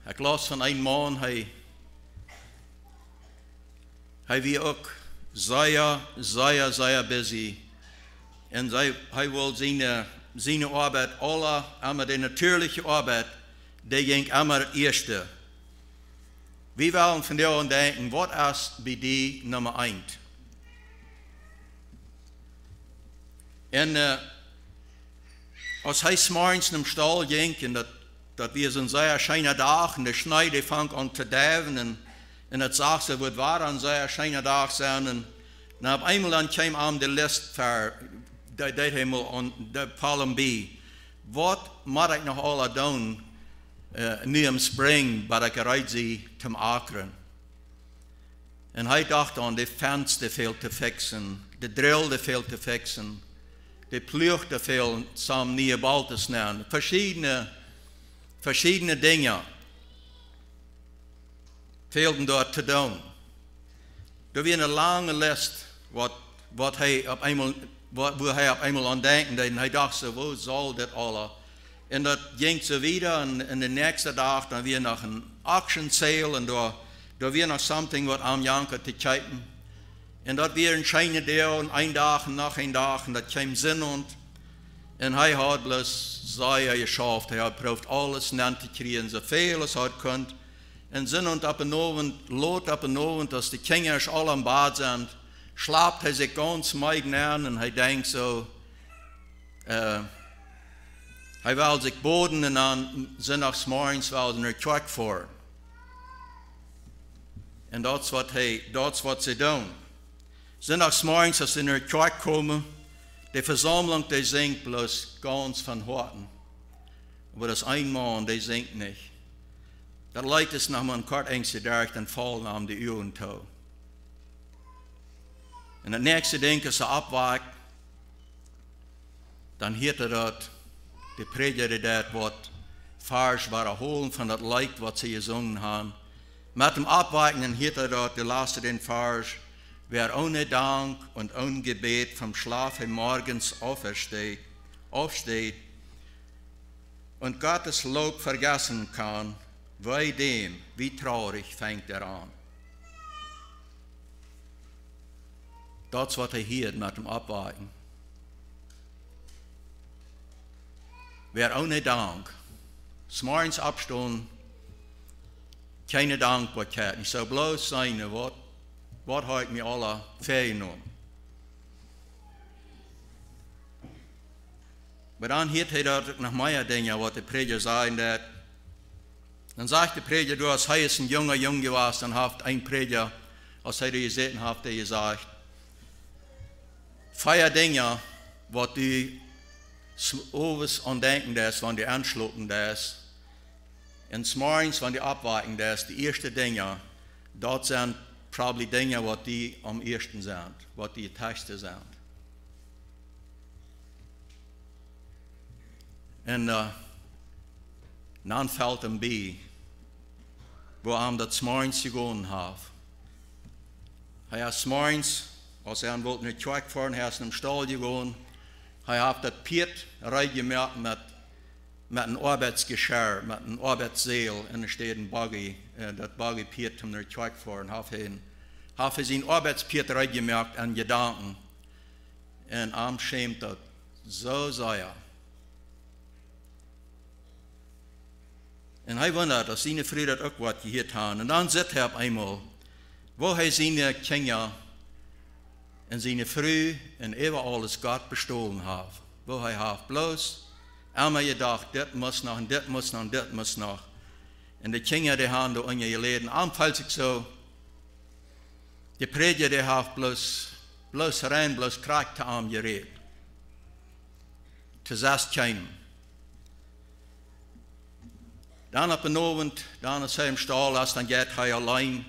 S2: Ik las van een man, hij was ook zeer busy. En hij wil zijn arbeid, maar de natuurlijke arbeid, die ging immer het eerste. We willen van jou denken, wat is bij die nummer 1? En als hij 's morgens in de stal ging, en dat was een zeer schöne dag, en de snijde vangt aan te duiven, en het zag ze, wat waar een zeer schöne dag zijn, en op eenmaal dan kwam aan de list voor, dat helemaal aan de column B. Wat moet ik nog alle doen, nu im spring, dat ik eruit zie te akeren? En hij dacht aan de venster veel te fixen, de drill veel te fixen, de ploeg te veel samen nieuwe bal te snijden. Verschillende verschiedene Dinge fehlten dort zu tun. Da war eine lange Liste, wo er auf einmal an denken, und er dachte so, wo soll das alles? Und das ging so wieder, und den nächsten Tag, dann wir noch ein Auction Sale, und da wir noch something, was am Janker zu kijken. Und das wir ein schöner Tag, und ein Tag, und noch ein Tag, und das kam Sinn, und er hat bloß sehr geschafft, er hat probiert, alles nennt zu kriegen, so viel es hat könnt. Und Sinn und ab und Abend, Lot ab und Abend, dass die Kinder alle am Bad sind, schlaft er sich ganz meiden an, und er denkt so, er will sich boden, und dann sonntags morgens will er Truck vor. Und das was sie tun. Sonntags morgens, als sie in den Truck kommen, die Versammlung, die singt bloß ganz von Horten. Aber das ein Mann, der singt nicht. Das Leid ist nach einem Kort Ängste durch, dann fallen am die Uhren zu. Und das nächste Ding ist er abwagt, dann hört er dort, die Prediger, das was falsch war, holen von das Leid, was sie gesungen haben. Mit dem Abwagen, dann hört er dort, die lasse den falsch, wer ohne Dank und ohne Gebet vom Schlaf morgens aufsteht und Gottes Lob vergessen kann, bei dem, wie traurig fängt er an. Das, was er hier mit dem Abwagen. Wer ohne Dank, morgens abstehen, keine Dankbarkeit, ich soll bloß sein, was hat mir alle vergenommen. Aber dann hört er dort noch mehr Dinge, was der Prediger sagt. Dann sagt der Prediger, du hast heiß ein junger Junge gewesen, dann hat ein Prediger, als er gesehen hat, der gesagt, feier Dinge, was du oberst andenken das, wenn die anschlucken das, und morgens, wenn die abwarten das, die ersten Dinge, dort sind probably Dinge, was die am ersten sind, was die Texte sind. Und dann fällt ihm bei, wo er das morgens gegangen hat. Er ist morgens, als er wollte nicht zurückfahren, er ist in den Stall gegangen, er hat das Piet reingemerkt mit einem Arbeitsgeschirr, mit einem Arbeitsseel, und da steht ein Buggy, das Buggy Piet zum nicht zurückfahren, hat er sein Arbeitspiet reingemerkt an Gedanken, und am schämt das so sehr. Und er wundert, dass seine Früher auch was gehört haben. Und dann sieht er auf einmal, wo er seine Kinder und seine Früh und über alles Gott bestohlen hat. Wo er hat bloß einmal gedacht, das muss noch, und das muss noch, und das muss noch. Und die Kinder, die haben da unter ihr Leben. Anfalls sich so, die Prediger, die hat bloß rein, bloß Kraft am Gerät. Das heißt keinem. Dann ab und Abend, dann ist er im Stall, als dann geht er allein.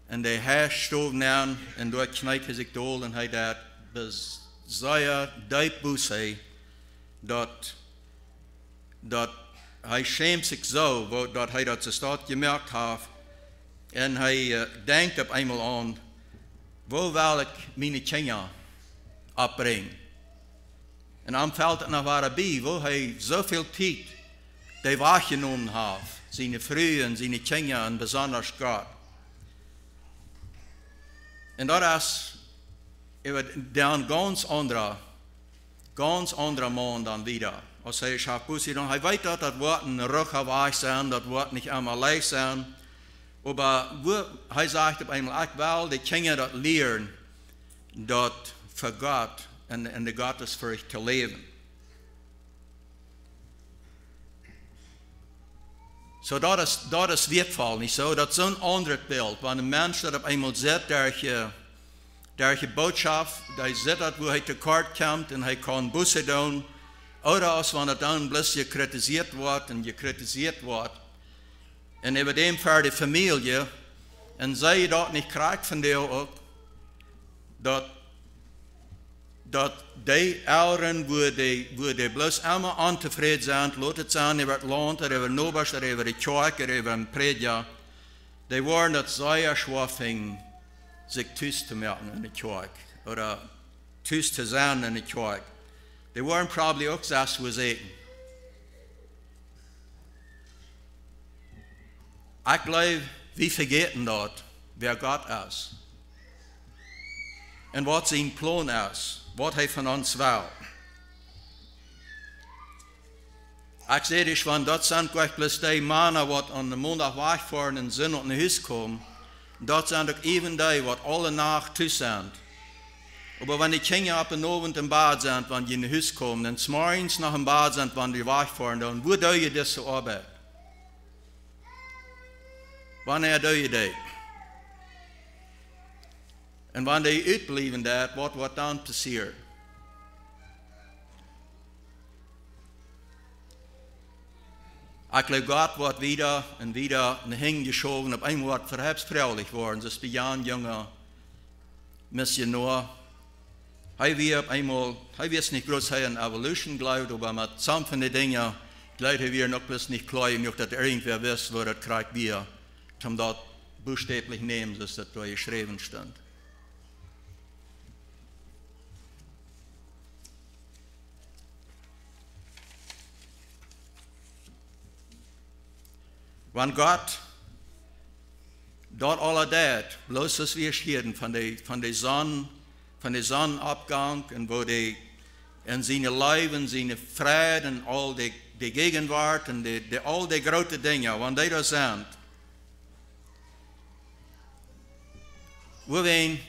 S2: Und der Herr steht an, und dort kneipt er sich durch, und er hat bis sehr deep Busse, dort er schämt sich so, wo dort er das Stadt gemerkt hat, und er denkt auf einmal an, wo will ich meine Kinder abbringen? Und dann fällt es nach dabei, wo er so viel Zeit die wahrgenommen hat, seine Frühe und seine Kinder und besonders Gott. Und das ist ein ganz anderer Mann dann wieder. Als er sagt, er weiß, dass das Wort ein Rückweg sein, das Wort nicht einmal leicht sein. Aber er sagt auf einmal, ich will die Kinder das lernen, dort für Gott und in der Gottesfurcht zu leben. So, das ist wertvoll, nicht so? Das ist so ein anderes Bild. Wenn ein Mensch das auf einmal sieht, der Botschaft, der sieht, wo er zu kurz kommt und er kann Busse tun, oder als wenn er dann bloß kritisiert wird. Und über dem für die Familie, und sie dort nicht kriegt von dir auch, dat die ouderen, wo die bloß immer untevreden sind, laat het zijn over het land, over nobers, over de kerk, over een prediger, die waren dat zeer schwer fingen, sich thuis te merken in de kerk, oder thuis te zijn in de kerk. Die waren probably ook zelfs was eten. Ik geloof, we vergeten dat, wer Gott ist. En wat zijn plan is, wat hij van ons wil. Ik zeg dus, want dat zijn gleich bloß die mannen, wat aan de maandag wegfahren en zin op naar huis komen, dat zijn ook even die, wat alle nacht thuis zijn. Maar wenn die Kinder op een avond in bad zijn, wanneer je naar huis komen, en 's morgens nog in bad zijn, wanneer die wegfahren, dan hoe doe je deze arbeid? Wanneer doe je dat? En wanneer je uitblijven dat, wat dan passiert? Ik geloof God wordt wieder en wieder in de hing geschoven, op een woord verhebsvrouwelijk worden, zoals bij Jan jonge missionair. Hij wist niet groß, hij an Evolution glaubt, aber mit some von den Dingen glaubt wir noch bloß nicht klar genug, dass irgendwer weiß, wo das kriegt wir, um das buchstäblich nehmen, so dass das da geschrieben stand. Wenn Gott dort alle dat, bloß was wir schieden von der Sonnenabgang und wo die in seine Leben, seine Frieden, all die Gegenwart und all die großen Dinge, wenn die da sind, wo wir,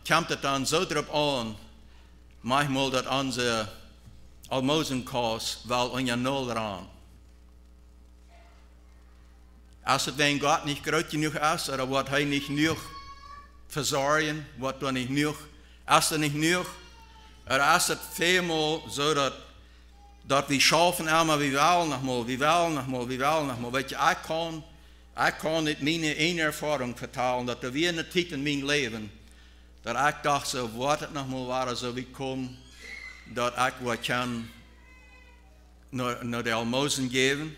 S2: kommt es dann so drauf an, manchmal, dass unsere Almosenkost weil unser Null ran. Als het wenn Gott nicht groß genug ist, oder wat hij nicht genug versorgen, wat er nicht genug, als er nicht genug, oder als het vielmal so, dat wir schaffen immer, wir wollen noch mal. Weet je, ik kan niet mijn Erfahrung vertellen, dat er weer een tijd in mijn leven, dat ik dacht zo, wat het nog mal waren, zo wie kom, dat ik wat kan naar de almozen geven.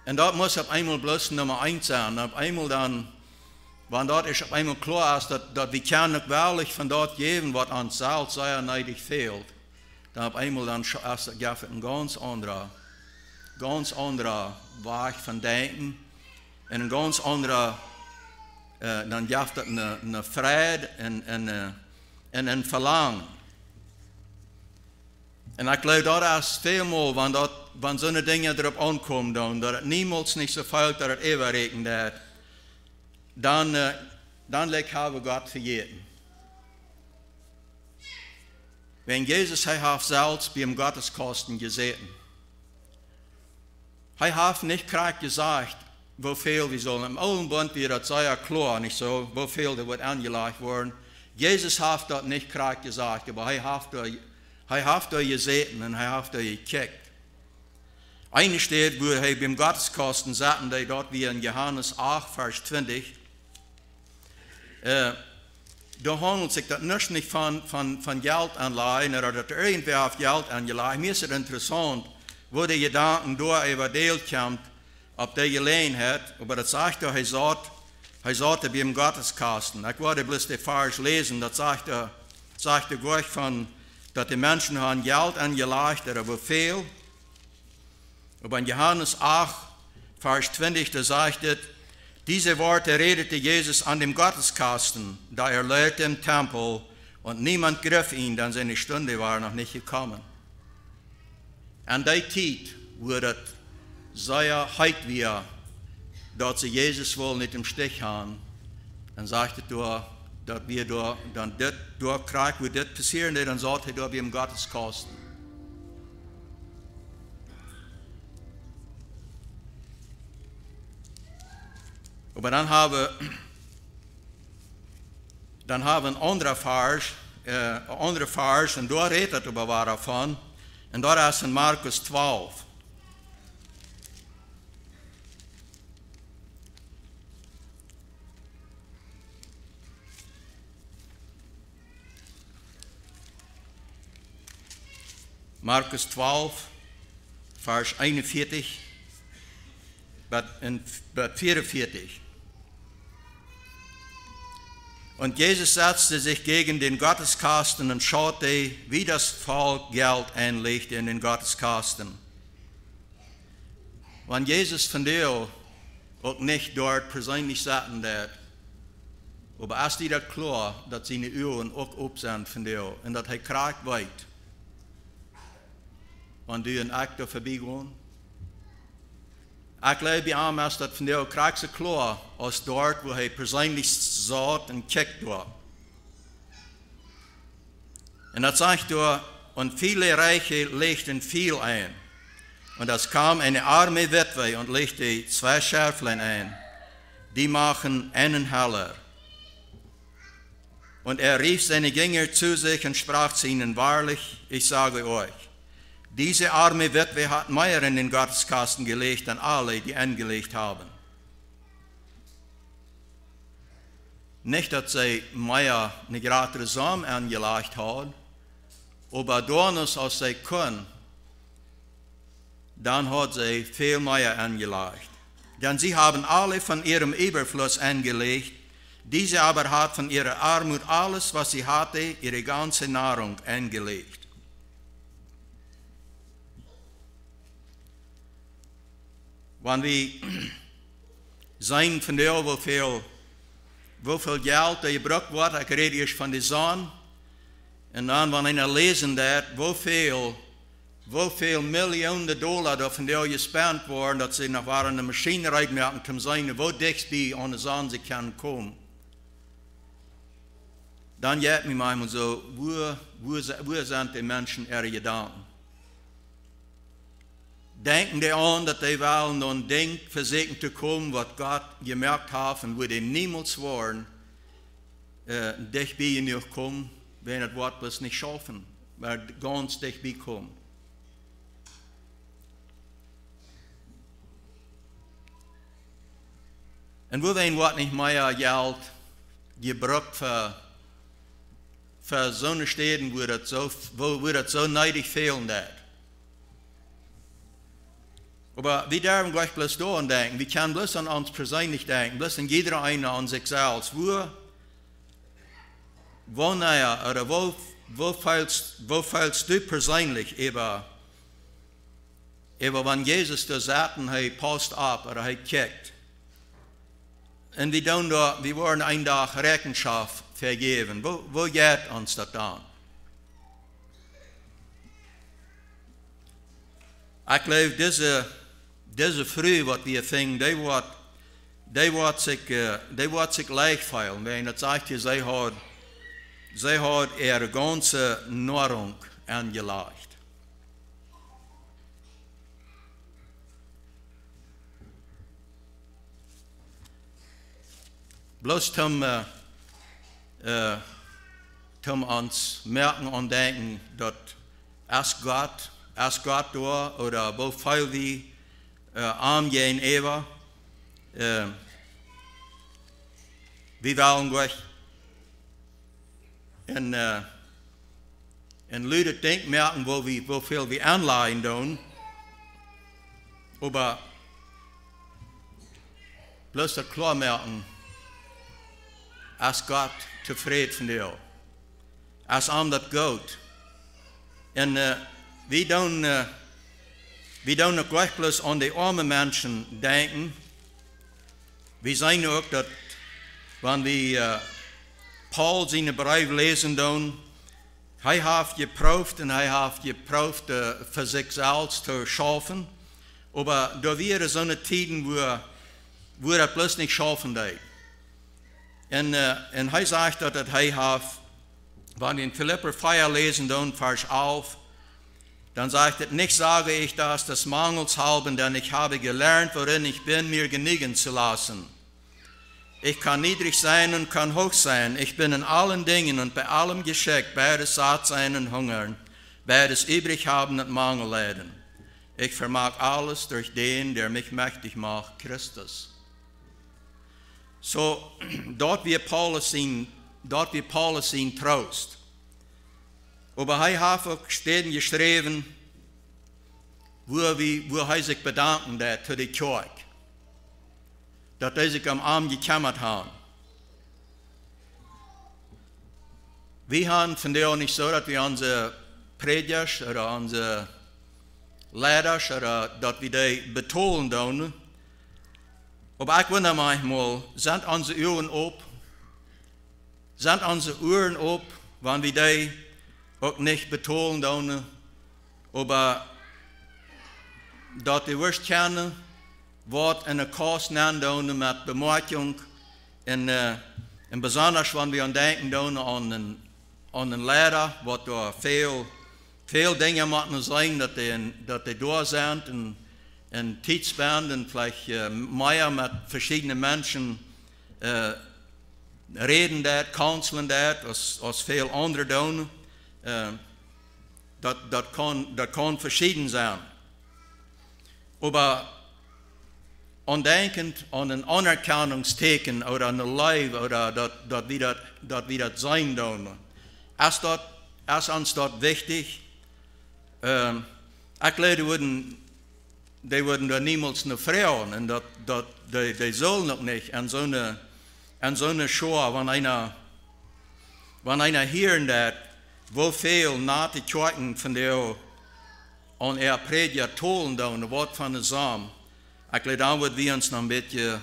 S2: En dat moet op eenmaal bloß nummer 1 zijn. Op eenmaal dan, want dat is op eenmaal klaar is, dat we kan ook werkelijk van dat geven wat ons zelf zeer neidig fehlt. Dan op eenmaal dan is dat een ganz andere weg van denken. En een ganz andere, dan geeft het een vrede en een verlangen. En ik geloof dat is veelmaal, wanneer zo'n dingen erop aankomen, dat het niemals niet zo fehlt, dat het eeuwig rekent, dan lijkt we God vergeten. Wenn Jesus, hij heeft zelfs bij hem Gotteskosten gezeten. Hij heeft niet krank gezegd, hoeveel we zullen. Im Alten Bund wird das sehr klar, nicht so, hoeveel er wird angelegt worden. Jesus heeft dat niet krank gezegd, aber hij heeft er gezeten en hij heeft er gekeken. Eine steht, wo hij beim Gotteskosten zaten, die dort wie in Johannes 8, Vers 20. Da handelt sich das nicht von Geld anleihen oder dass irgendwer auf Geld angelegt. Mir ist es interessant, wo die Gedanken durch überdeelt kommt, ob der gelegen hat, aber das sagt er, hij sagte beim Gotteskosten. Ich wollte bloß die Vers lesen, das sagt er gleich von, dass die Menschen haben Geld angelegt, aber viel. Aber in Johannes 8, Vers 20, da sagt es, diese Worte redete Jesus an dem Gotteskasten, da lehrte im Tempel und niemand griff ihn, denn seine Stunde war noch nicht gekommen. An der Zeit wurde sehr heit wir, dass sie Jesus wohl nicht im Stich haben, dann sagte er, dass wir dann durch Krieg, wo das passieren, dann sollte er wie im Gotteskasten. Aber dann haben wir ein anderer Vers, und da redet er davon, und da ist in Markus 12. Markus 12, Vers 41 bis 44. Und Jesus setzte sich gegen den Gotteskasten und schaute, wie das Volk Geld anlegte in den Gotteskasten. Wenn Jesus von dir auch nicht dort persönlich saßen hat, aber als die da klar, dass seine Ohren auch op sind von dir und dass er krank weit, wenn du ein Akt da vorbeigehen. Ich glaube, ihm ist das von dir krank so klar, als dort, wo er persönlich saht und kickt dort. Und das sagt er, und viele Reiche legten viel ein. Und es kam eine arme Witwe und legte 2 Schärflein ein. Die machen einen Heller. Und er rief seine Jünger zu sich und sprach zu ihnen, wahrlich, ich sage euch, diese arme Witwe hat mehr in den Gotteskasten gelegt, als alle, die angelegt haben. Nicht, dass sie mehr eine gratis Samen angelegt hat, aber donnerstag, als sie können, dann hat sie viel mehr angelegt. Denn sie haben alle von ihrem Überfluss angelegt, diese aber hat von ihrer Armut alles, was sie hatte, ihre ganze Nahrung angelegt. Wenn wir sehen von dir, wie viel Geld da gebraucht wird, ich rede erst von der Sonne, und dann, wenn einer lesen das, wie viel Millionen Dollar da von dir gespendet wurden, dass sie nach einer Maschine reinmerken, um zu sehen, wo dicht die an der Sonne sie kann kommen. Dann geht mir manchmal so, wo sind die Menschen ihre Gedanken? Denken die an, dass die wollen ein Ding für sich zu kommen, was Gott gemerkt hat, und wo die niemals waren, dich bei ihnen kommen, wenn das Wort was nicht schaffen, weil ganz dich bei kommen. Und wo wir Wort nicht mehr Geld gebraucht für so eine Städte, wo das so neidig fehlen hat. Aber wir dürfen gleich bloß da denken. Wir können bloß an uns persönlich denken, bloß an jeder eine an sich selbst. Wo fällst du persönlich über wenn Jesus da sagt, er passt ab oder er kickt. Und wir wollen einen Tag Rechenschaft vergeben. Wo geht uns das an? Ich glaube, diese Früh, was wir finden, die wird sich leicht fallen. Wenn es sagt, sie hat ihre ganze Nahrung angelegt. Bloß zum uns merken und denken, dass erst Gott da oder wo viel wir angehen Eva, wir wollen gleich in Leute denken merken, wo viel wir anleihen tun, aber bloß das klar merken, als Gott zufrieden von dir, als das geht. Und wir don't noch gleich bloß an die armen Menschen denken. Wir sehen auch, dass wenn wir Paul seine Briefe lesen, er hat geprüft für sich selbst zu schaffen, aber da wäre so eine Zeit, wo er bloß nicht schaffen wird. Und er sagt, dass er hat, wenn wir in Philipper 4 lesen, Vers 11, dann sagt er, nicht sage ich das des Mangels halben, denn ich habe gelernt, worin ich bin, mir genügen zu lassen. Ich kann niedrig sein und kann hoch sein. Ich bin in allen Dingen und bei allem geschickt, beides satt sein und hungern, beides übrig haben und Mangel leiden. Ich vermag alles durch den, der mich mächtig macht, Christus. So, dort wie Paulus ihn Trost. Aber er hat auch stehen geschrieben, wo er sich bedanken hat für die Kirche, dass er sich am Arm gekümmert hat. Wir haben von der auch nicht so, dass wir unsere Prediger oder unsere Lehrer oder dass wir die betonen tun. Aber ich wundere manchmal, sind unsere Ohren auf? Sind unsere Ohren auf, wenn wir die auch nicht betonen tun? Aber dass die wirst kennen, wird in der Kurs nennen tun mit Bemerkung und besonders wenn wir denken tun an den Lehrer, was da viel Dinge machen sein, dass die da sind und Tidsband und vielleicht mehr mit verschiedenen Menschen reden dort, counseln dort, als viel andere tun. Das kann verschieden sein. Aber andenkend an ein Anerkennungsteken oder an ein Leib oder dass wir das sein tun, ist uns das wichtig. Ich glaube, die würden da niemals eine Frau und die sollen noch nicht an so eine Show, wenn einer hören hat, wo viel nach die Kirchen von der an Prediger tolen da und Wort von der Samen. Ich glaube, da wird wir uns noch ein bisschen,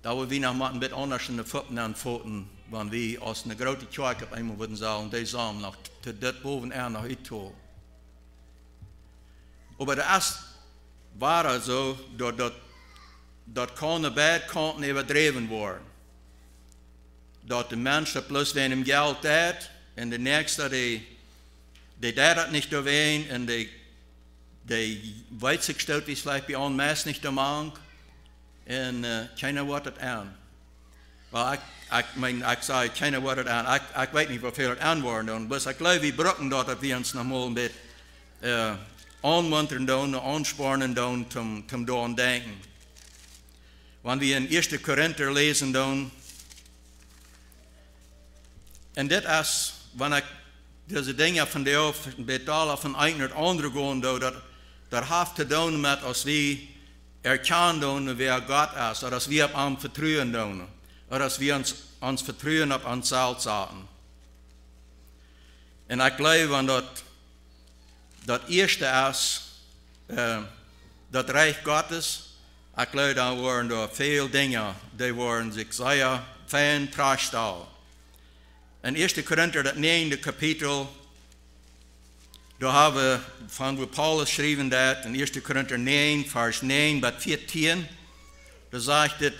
S2: ein bisschen anders in den Pfoten anfoten, wenn wir aus einer großen Kirche auf einmal würden sagen, die Samen noch, das boven noch tun. Aber das war also, dass keine Badkanten übertrieben worden. Dass der Mensch bloß wenn ihm Geld hat, und der Nächste, die das nicht erwähnt, und die weiß sich stellt, wie es vielleicht bei einem Mess nicht mag, und keiner wird das an. Weil ich sage, keiner wird das an. Ich weiß nicht, wie viel das anworden, aber ich glaube, wir brauchen dort, dass wir uns noch mal ein bisschen anmuntern und anspornen zum daran denken. Wenn wir in 1. Korinther lesen, und das ist, wenn ich diese Dinge von der Betal von einer oder anderen gehen, das hat zu tun mit, als wir erkennen, wer Gott ist, oder dass wir auf ihn vertrauen, oder dass wir uns vertrauen auf uns selbst haben. Und ich glaube, wenn das Erste ist, das Reich Gottes, ich glaube, da waren da viele Dinge, die waren sich sehr fein dargestellt. In 1. Korinther, das 9. Kapitel, da fangen wir Paulus geschrieben, das in 1. Korinther 9, Vers 9 bis 14, da sagt es,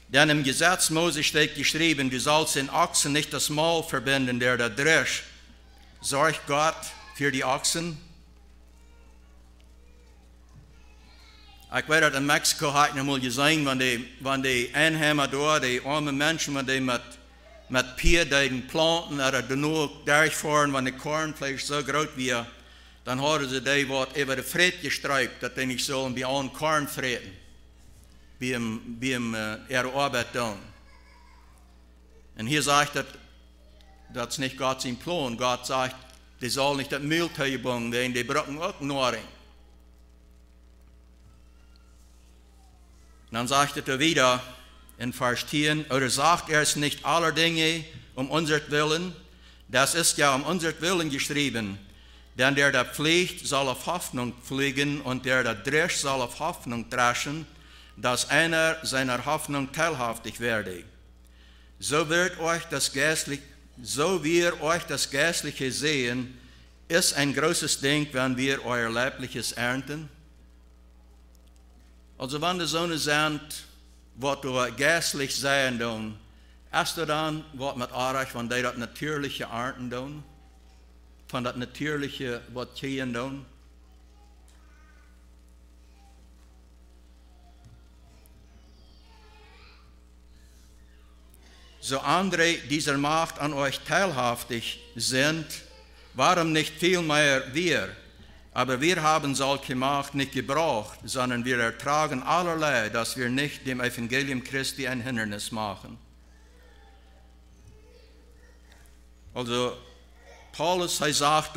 S2: denn im Gesetz Mose steht geschrieben, du sollst den Ochsen nicht das Maul verbinden, der da drischt. Sorgt Gott für die Ochsen? Ich werde in Mexiko heute noch mal gesehen, wenn die Einheimer da, die armen Menschen, wenn die mit Pier den planten oder nur durchfahren, wenn die Kornfleisch so groß wird, dann haben sie die Wort über die Fred gestreibt, dass die nicht sollen bei allen Korn freten, beim ihre Arbeit tun. Und hier sagt er, das ist nicht Gottes Plan. Gott sagt, die sollen nicht das Mehlteil bringen, denn die brauchen auch Nahrung. Dann sagt er wieder in Vers 10, oder sagt er es nicht aller Dinge um unsertwillen? Das ist ja um unsertwillen geschrieben. Denn der da pflegt, soll auf Hoffnung pflegen, und der da drescht, soll auf Hoffnung dreschen, dass einer seiner Hoffnung teilhaftig werde. So wir euch das Geistliche sehen, ist ein großes Ding, wenn wir euer Leibliches ernten. Also wenn die Sonne sind, was du geistlich sein tun, erst dann, was mit euch, wenn die das natürliche ernten tun, von das natürliche, was gehen tun. So andere dieser Macht an euch teilhaftig sind, warum nicht vielmehr wir? Aber wir haben solche Macht nicht gebraucht, sondern wir ertragen allerlei, dass wir nicht dem Evangelium Christi ein Hindernis machen. Also Paulus hij sagt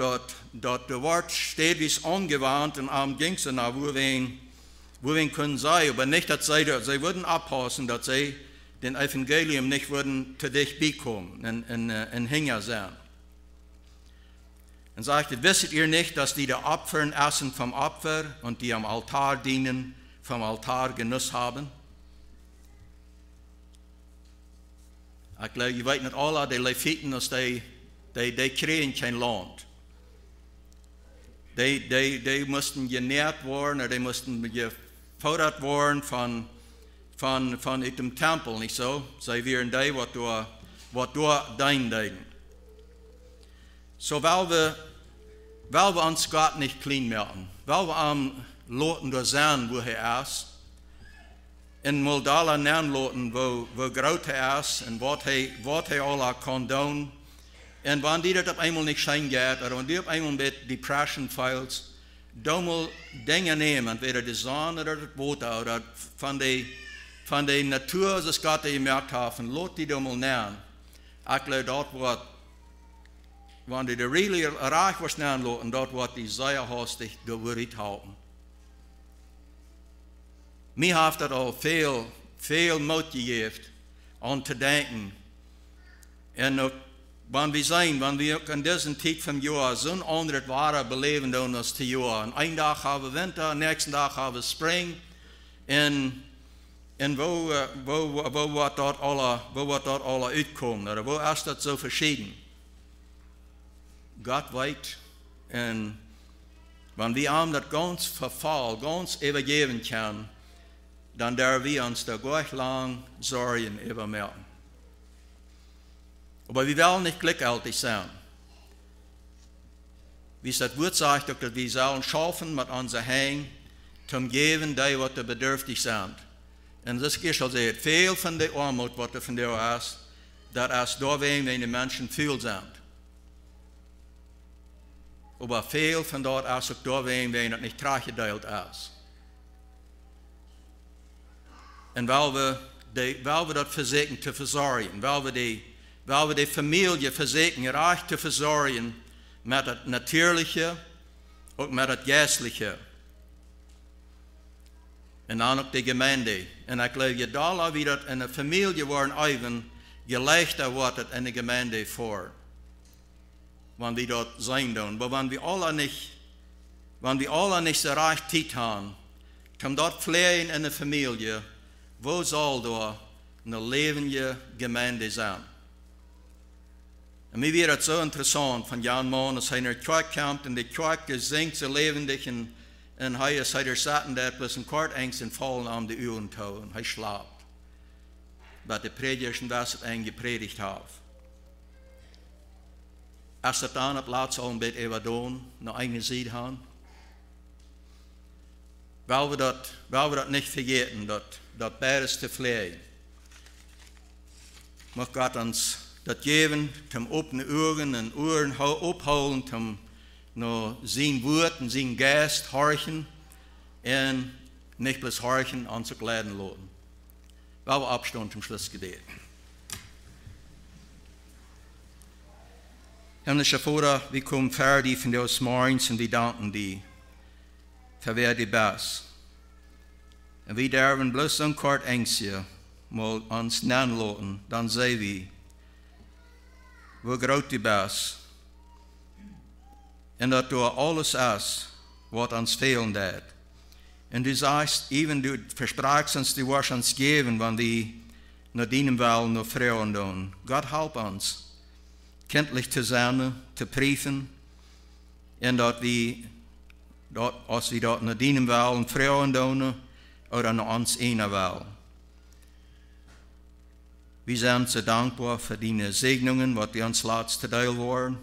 S2: dat de Wort stetig angewandt und am ging es nach, wo wir können sein, aber nicht, dass sie würden abpassen, dass sie den Evangelium nicht würden zu dich bekommen und Hänger sein. Und sagte, wisset ihr nicht, dass die Opfern essen vom Opfer und die am Altar dienen, vom Altar Genuss haben? Ich glaube, ihr wisst nicht alle, die Leviten, dass die kriegen kein Land. Die mussten genährt werden, oder die mussten gefordert werden von dem Tempel, nicht so? Sie wären die, was du dein. So, weil wir uns Gott nicht clean machen, weil wir am Loten da sein, wo ist, in Moldala Loten, wo groß ist, und was alle kann tun. Und wenn die das auf einmal nicht schein geht, oder wenn die auf einmal mit Depression fällt, dann mal Dinge nehmen, entweder die Sonne oder das Boot, oder von der Natur, das Gott gemerkt hat, und lot die da mal nehmen. Ich glaube, dort wird, wenn die really reich was nehmen lassen, dort wird die sehr hastig gewürdigt halten. Mir hat das auch viel Mut gegeben, an zu denken. Und wenn wir in diesem Zeit vom Jahr so ein anderes Wahre beleben als die Jahr. Und einen Tag haben wir Winter, nächsten Tag haben wir Spring. Und wo wird dort alle uitkommen? Oder wo ist das so verschieden? Gott weiß. Und wenn wir ihm das ganz verfallen, ganz übergeben können, dann dürfen wir uns da gleich lang Sorgen übermerken. Aber wir wollen nicht glücklich sein. Wie es das Wort sagt, dass wir sollen schaffen mit unseren Händen, zum Geben, die, was bedürftig sind. Und das ist also viel von der Armut, was von der ist, das ist da, wenn die Menschen viel sind. Aber viel von dort ist auch da, wenn das nicht traggeteilt ist. Und weil wir das versuchen zu versorgen, weil wir die Familie versuchen, reich zu versorgen, mit das Natürliche und mit das Geistliche. Und dann auch die Gemeinde. Und ich glaube, je da wie das in der Familie waren, geleichter wird in der Gemeinde vor, wenn wir dort sein dürfen. Aber wenn wir alle nicht so reich Zeit haben, kommt dort Pflegen in der Familie, wo soll da eine lebende Gemeinde sein? Und mir wird es so interessant von Jan Mann, dass er in der Kirche kommt und die Kirche singt so lebendig und er satt da etwas und kort Angst und fallen an die Uhren und er schlaft. Weil der Prediger schon das eingepredigt hat. Als er dann auf Platz ein bisschen überdon, noch eine Seite haben, weil wir das nicht vergessen, das beides zu pflegen. Mag Gott uns das geben, zum offenen Ohren und Ohren abholen, zum noch sein Wort und sein Geist horchen und nicht bloß horchen, an sich leiden lassen. Weil wir Abstand zum Schluss gedreht. Himmlischer Vater, wir kommen fertig von dir aus Morgens und wir danken dir für wer du bist. Und wir dürfen bloß so ein kort Ängstchen mal uns nennen lassen, dann sehen wir, wo groß du bist. Und dass du alles hast, was uns fehlen wird. Und du sagst, even du versprachst uns, du wirst uns geben, wenn wir nach deinem Willen noch Frauen tun. Gott help uns, kenntlich zu sein, zu prüfen, und dass wir dort nach deinem Willen Frauen tun, oder nach uns einer Willen. Wir sind so dankbar für deine Segnungen, was wir uns letzte Teil waren.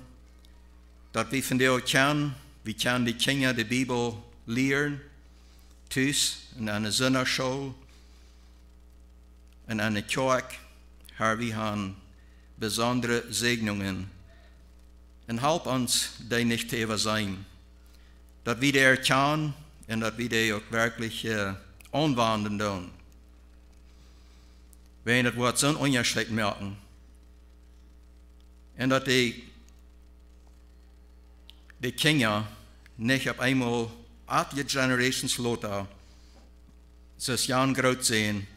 S2: Dass wir von dir kennen, wir können die Kinder der Bibel lehren, Tus in einer Sünderschule, in einer Kirche, Herr, wir haben besondere Segnungen. Und help uns, die nicht zu übersehen. Dass wir die erkennen und dass wir die auch wirklich anwenden tun. Wenn das Wort so ein Unterschied merken. Und dass die die Kinder nicht auf einmal 8 generations later, zoals Jan groot zijn,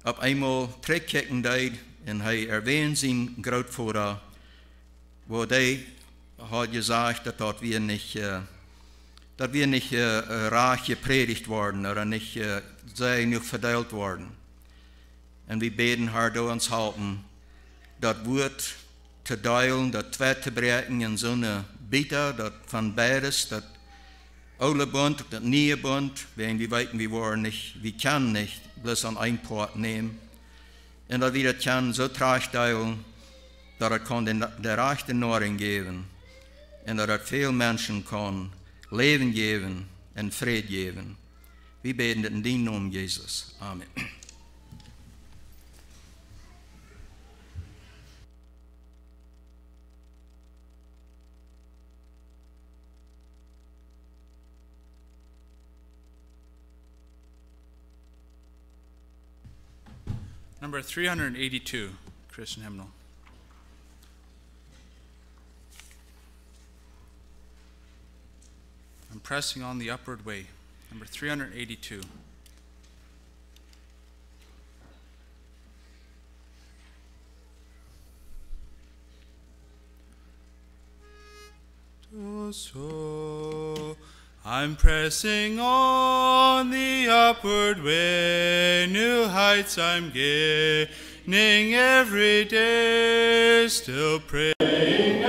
S2: op eenmaal terugkijken deed en hij erwähnt zijn grootvader, waar hij had gezegd dat wir nicht reich gepredigt worden oder nicht zij nog verdeeld worden. En we beten haar door ons helpen, dat woord te delen, dat twee te breken in zo'n bieter, dat van beides, dat oude Bund, dat nieuwe Bund, wenn wir weten, wir können nicht bloß an ein Part nehmen. Und dass wir das können so teilen, dass es kann der rechte Nahrung geben. Und dass es vielen Menschen kann Leben geben und Frieden geben. Wir beten in den Namen Jesus. Amen.
S3: Number 382, Christian hymnal. I'm pressing on the upward way. Number 382. So I'm pressing on the upward way, new heights I'm gaining every day, still praying.